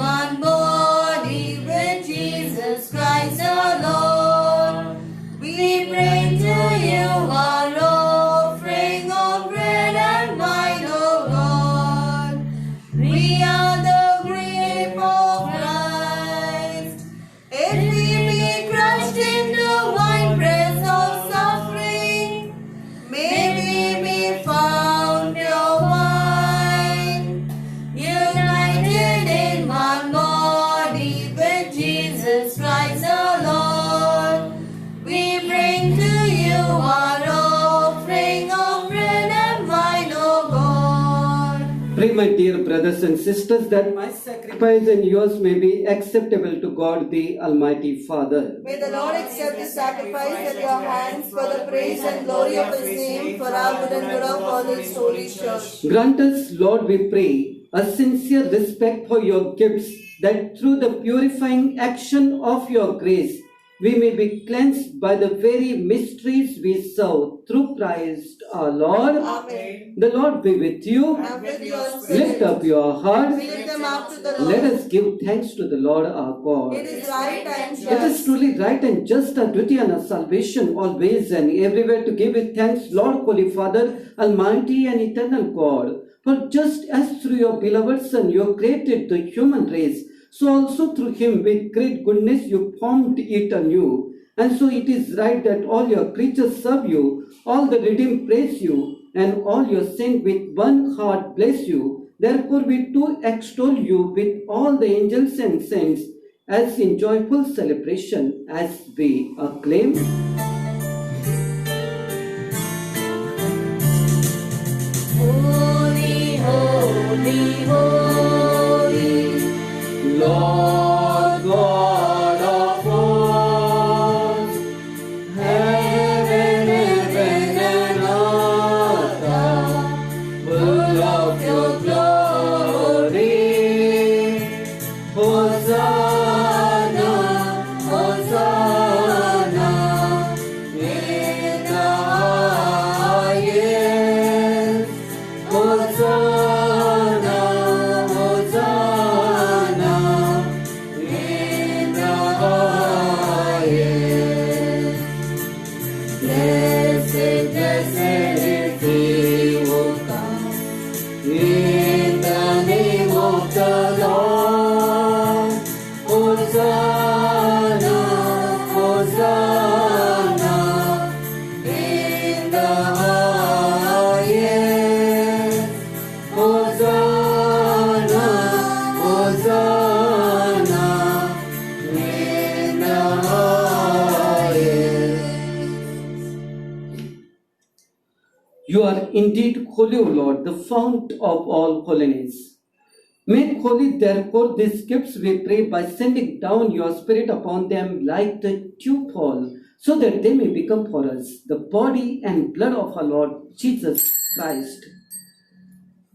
one body with Jesus Christ our Lord. We bring to you our offering of bread and wine, O God. We are the grape of Christ. If we be crushed in the winepress of suffering, may we be found pure wine, united in one body with Jesus Christ our Lord. We bring to you our offering of bread and wine, O God. Pray, my dear brothers and sisters, that my sacrifice and yours may be acceptable to God, the Almighty Father. May the Lord accept the sacrifice at your hands for the praise and glory of His name, for our good and good of all His holy church. Grant us, Lord, we pray, a sincere respect for your gifts, that through the purifying action of your grace, we may be cleansed by the very mysteries we serve through Christ our Lord. Amen. The Lord be with you. And with your Lift spirit, up your hearts. we lift them up to the Let Lord. us give thanks to the Lord our God. It is right and It is just. truly right and just our duty and our salvation always and everywhere to give it thanks, Lord, Holy Father, Almighty and Eternal God. For just as through your beloved Son you created the human race, so also through him with great goodness you formed it anew. And so it is right that all your creatures serve you, all the redeemed praise you, and all your saints with one heart bless you. Therefore we too extol you with all the angels and saints, as in joyful celebration, as we acclaim. Holy, holy, holy, Lord God of hosts, heaven and earth are full of your glory. Hosanna, Hosanna, in the highest. Hosanna, Hosanna, in the highest. Blessed, blessed is he who comes in the name of the Lord. Hosanna, Hosanna, in the highest. Hosanna, Hosanna, in the highest. You are indeed holy, O Lord, the fount of all holiness. Make holy, therefore, these gifts, we pray, by sending down your Spirit upon them like the dewfall, so that they may become for us the body and blood of our Lord Jesus Christ.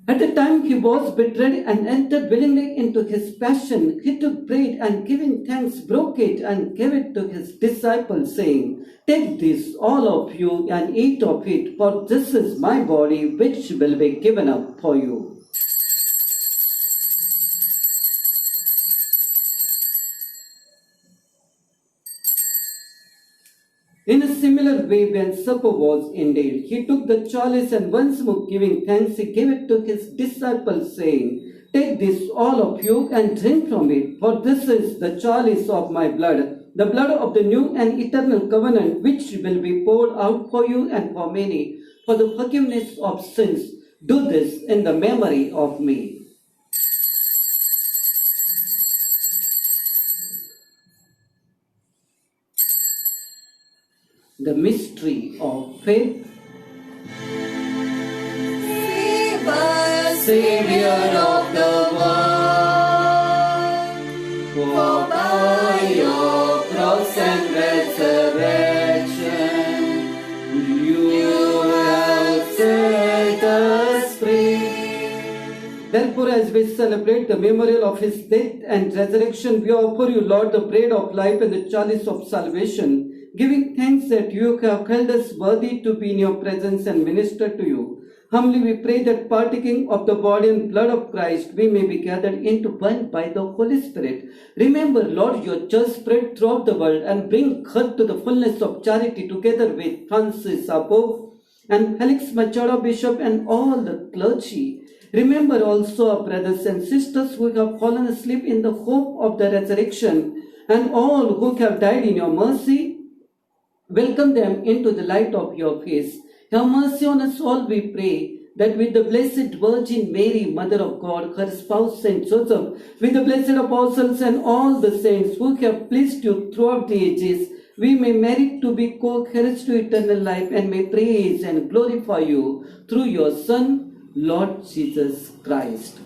At the time he was betrayed and entered willingly into his passion, he took bread and giving thanks broke it and gave it to his disciples, saying, Take this, all of you, and eat of it, for this is my body which will be given up for you. In a similar way, when supper was ended, he took the chalice and once more giving thanks, he gave it to his disciples, saying, Take this, all of you, and drink from it, for this is the chalice of my blood, the blood of the new and eternal covenant, which will be poured out for you and for many, for the forgiveness of sins. Do this in the memory of me. The mystery of faith. Save us, Savior of the world, For by your cross and resurrection, you have set us free. Therefore, as we celebrate the memorial of his death and resurrection, we offer you, Lord, the bread of life and the chalice of salvation, giving thanks that you have held us worthy to be in your presence and minister to you. Humbly we pray that partaking of the body and blood of Christ, we may be gathered into one by the Holy Spirit. Remember, Lord, your church spread throughout the world and bring her to the fullness of charity together with Francis, our Pope, and Felix Machado, Bishop, and all the clergy. Remember also our brothers and sisters who have fallen asleep in the hope of the resurrection, and all who have died in your mercy. Welcome them into the light of your face. Have mercy on us all, we pray, that with the Blessed Virgin Mary, Mother of God, her spouse Saint Joseph, with the blessed apostles and all the saints who have pleased you throughout the ages, we may merit to be co-heirs to eternal life and may praise and glorify you through your Son, Lord Jesus Christ.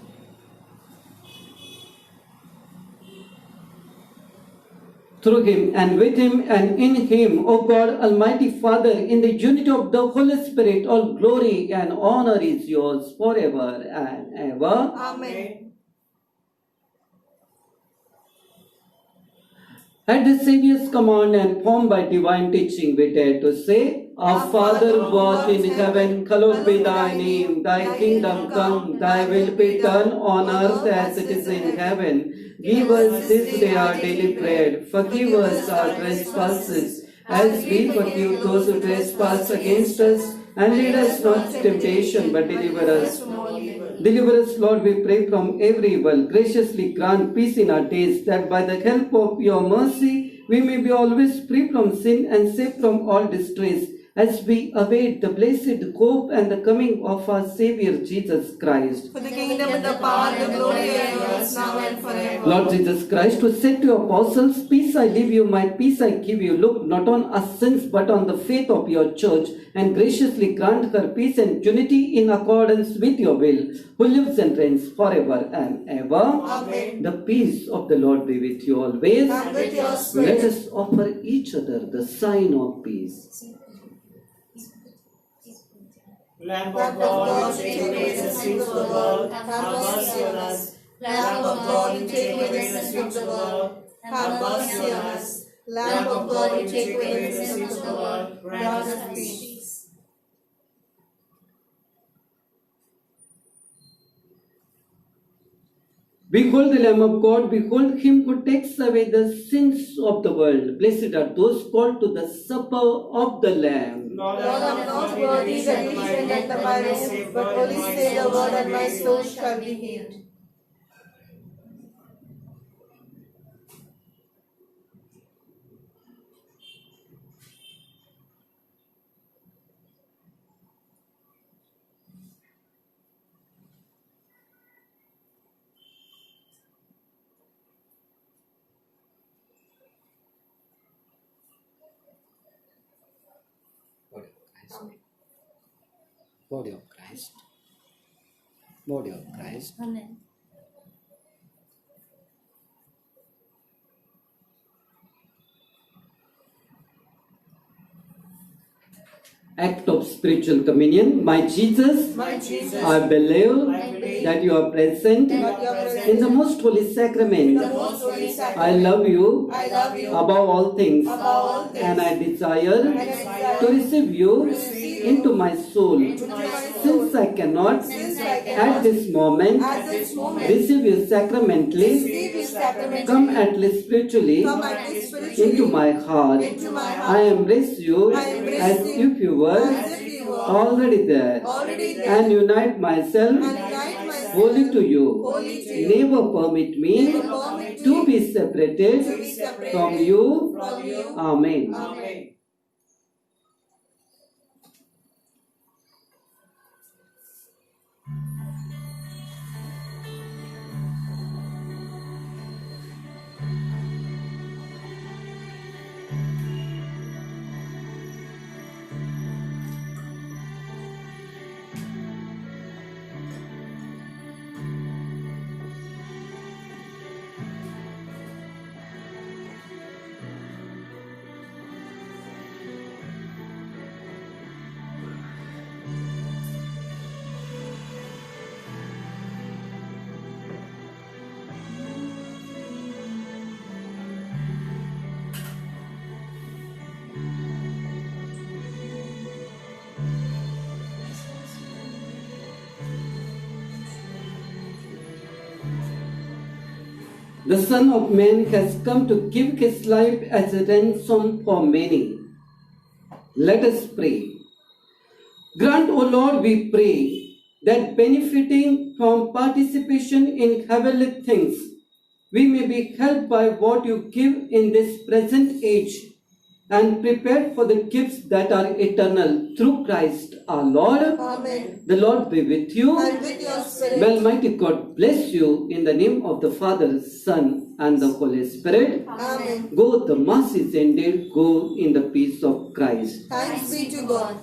Through him and with him and in him, O God, Almighty Father, in the unity of the Holy Spirit, all glory and honor is yours forever and ever. Amen. At the Saviour's command and formed by divine teaching, we dare to say, Our Father who art in heaven, hallowed be thy name. Thy kingdom come, thy will be done on earth as it is in heaven. Give us this day our daily bread. Forgive us our trespasses, as we forgive those who trespass against us. And lead us not to temptation, but deliver us from all evil. Deliver us, Lord, we pray, from every evil. Graciously grant peace in our days, that by the help of your mercy we may be always free from sin and safe from all distress, as we await the blessed hope and the coming of our Savior Jesus Christ. For the kingdom and the power and the glory are yours now and forever. Lord Jesus Christ, who said to your apostles, Peace I leave you, my peace I give you, look not on our sins but on the faith of your church, and graciously grant her peace and unity in accordance with your will, who lives and reigns forever and ever. Amen. The peace of the Lord be with you always. And with your spirit. Let us offer each other the sign of peace. Lamb of God, who take away the sins of the world, have mercy on us. Lamb of God, who take away the sins of the world, have mercy on us. Lamb of God, who take away the sins of the world, grant us peace. Behold the Lamb of God, behold him who takes away the sins of the world. Blessed are those called to the supper of the Lamb. Lord, I am not worthy that you should enter my room, but only say the word and my soul shall be healed. Body of Christ. Body of Christ. Amen. Act of spiritual communion. My Jesus, My Jesus, I believe I believe that you are present that you are present in the most holy sacrament. the most holy I sacrament. love you I love you above all things, above all things, and I desire desire to receive you receive you into my soul. into my soul. Since I cannot Since I at cannot this moment at this moment receive you sacramentally, receive you sacramentally, come at least spiritually come at least spiritually into my heart. into my heart. I embrace you I embrace as you if you were as if you were already there, already there, and unite myself and unite myself wholly to you. wholly to you. Never permit me Never permit to me be separated to be separated from you. from you. Amen. Amen. The Son of Man has come to give his life as a ransom for many. Let us pray. Grant, O Lord, we pray, that benefiting from participation in heavenly things, we may be helped by what you give in this present age and prepared for the gifts that are eternal through Christ our Lord. Amen. The Lord be with you. And with your spirit. May Almighty God bless you in the name of the Father, Son, and the Holy Spirit. Amen. Go, the Mass is ended. Go in the peace of Christ. Thanks be to God.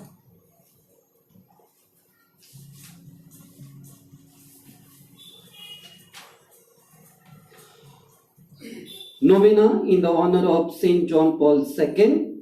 Novena in the honor of Saint John Paul II.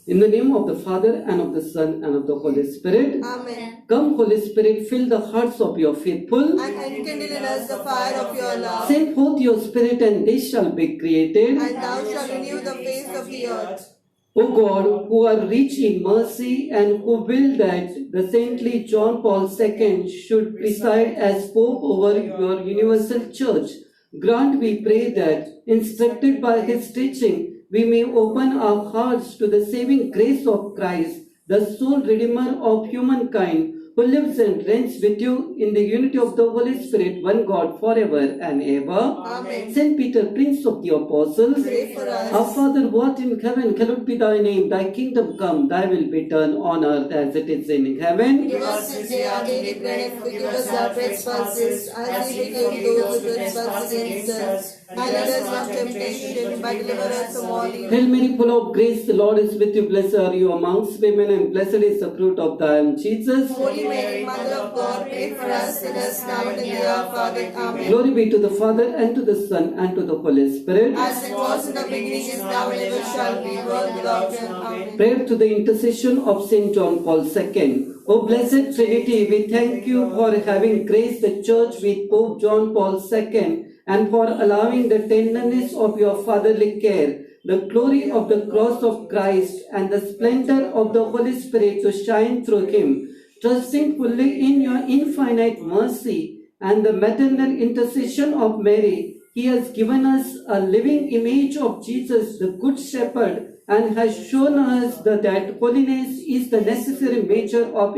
In the name of the Father, and of the Son, and of the Holy Spirit. Amen. Come, Holy Spirit, fill the hearts of your faithful. And enkindle in us the fire of your love. Send forth your Spirit, and they shall be created. And thou shalt renew the face of the earth. O God, who are rich in mercy and who will that the saintly John Paul II should preside as Pope over your universal church, grant, we pray, that, instructed by his teaching, we may open our hearts to the saving grace of Christ, the sole Redeemer of humankind, who lives and reigns with you in the unity of the Holy Spirit, one God, forever and ever. Amen. Saint Peter, Prince of the Apostles, Pray for us. our Father who art in heaven, hallowed be thy name. Thy kingdom come, thy will be done on earth as it is in heaven. Give us this day our daily bread, and forgive us our trespasses, as we forgive those who trespass against us. And lead us not into temptation, but deliver us from all evil. Hail Mary, full of grace, the Lord is with you. Blessed are you amongst women, and blessed is the fruit of thy womb, Jesus. Holy Mary, Mother of God, pray for us sinners now and in the hour of our death. Amen. Glory be to the Father, and to the Son, and to the Holy Spirit. As it was in the beginning, is now, and ever shall be, world without end. Amen. Prayer to the intercession of Saint John Paul II. O blessed Trinity, we thank you for having graced the Church with Pope John Paul II, and for allowing the tenderness of your fatherly care, the glory of the cross of Christ, and the splendor of the Holy Spirit to shine through him. Trusting fully in your infinite mercy and the maternal intercession of Mary, he has given us a living image of Jesus, the Good Shepherd, and has shown us that holiness is the necessary measure of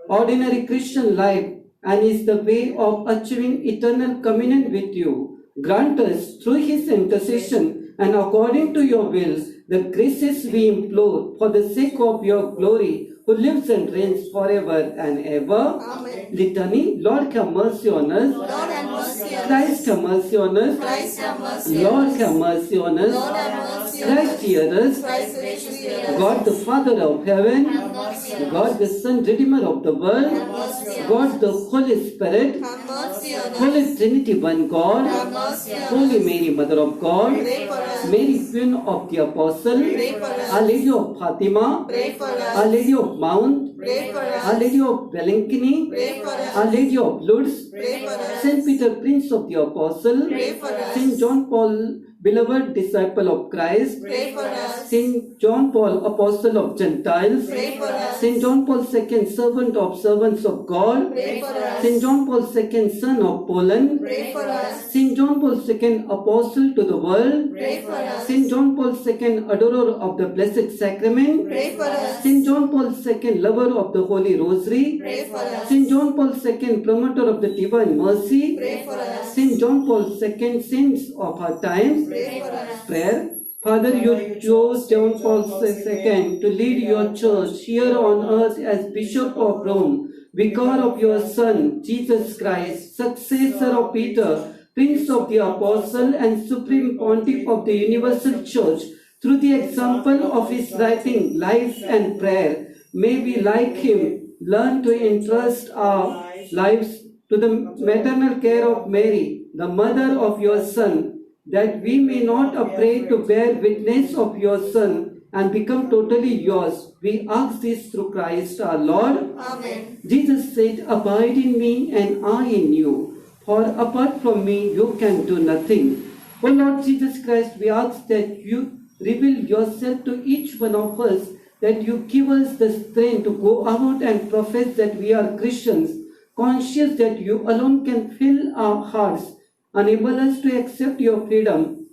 ordinary Christian life, and is the way of achieving eternal communion with you. Grant us, through his intercession and according to your will, the graces we implore for the sake of your glory, who lives and reigns forever and ever. Amen. Litany. Lord, have mercy on us. Lord, have mercy on us. Christ, have mercy on us. Christ, have mercy on Lord, us. have mercy on us. Lord, have mercy on Christ, us. hear us. Christ, graciously hear us. God, the Father of heaven. Have mercy on us. God, the Son, Redeemer of the world. Have mercy on God, us. the Holy Spirit. Have mercy on us. Holy Trinity, one God. Have mercy on Holy us. Mary, Mother of God. Pray for us. Mary, Queen of the Apostle. Pray for us. Our Lady of Fatima. Pray for us. Our Lady of Mount. Pray for us. Our Lady of Belankini. Pray for us. Our Lady of Lourdes. Pray for us. Saint Peter, Prince of the Apostle. Pray for us. Saint John Paul, beloved disciple of Christ. Pray for us. Saint John Paul, Apostle of Gentiles. Pray for us. Saint John Paul II, servant of servants of God. Pray for us. Saint John Paul II, son of Poland. Pray for us. Saint John Paul II, apostle to the world. Pray for us. Saint John Paul II, adorer of the Blessed Sacrament. Pray for us. Saint John Paul II, lover of the Holy Rosary. Pray for us. Saint John Paul II, promoter of the Divine Mercy. Pray for us. Saint John Paul II, saints of our times. Pray for us. Prayer. Father, you chose John Paul II to lead your church here on earth as Bishop of Rome, vicar of your Son, Jesus Christ, successor of Peter, Prince of the Apostle, and Supreme Pontiff of the Universal Church. Through the example of his writing, life, and prayer, may we, like him, learn to entrust our lives to the maternal care of Mary, the mother of your Son, that we may not afraid to bear witness of your Son and become totally yours. We ask this through Christ our Lord. Amen. Jesus said, abide in me and I in you, for apart from me you can do nothing. O Lord Jesus Christ, we ask that you reveal yourself to each one of us, that you give us the strength to go out and profess that we are Christians, conscious that you alone can fill our hearts, enable us to accept your freedom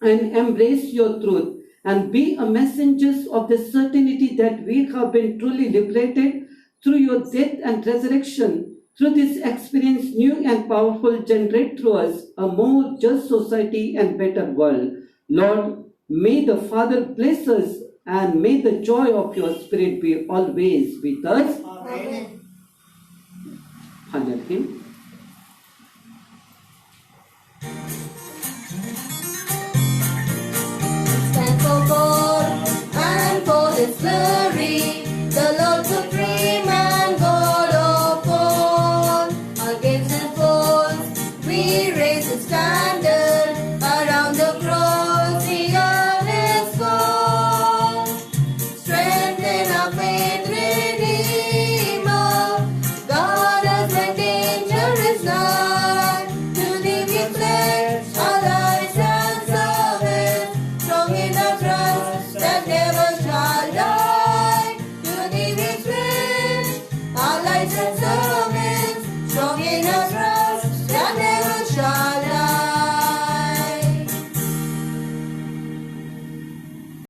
and embrace your truth, and be a messengers of the certainty that we have been truly liberated through your death and resurrection. Through this experience, new and powerful, generate through us a more just society and better world. Lord, may the Father bless us, and may the joy of your Spirit be always with us. Amen. Honor him.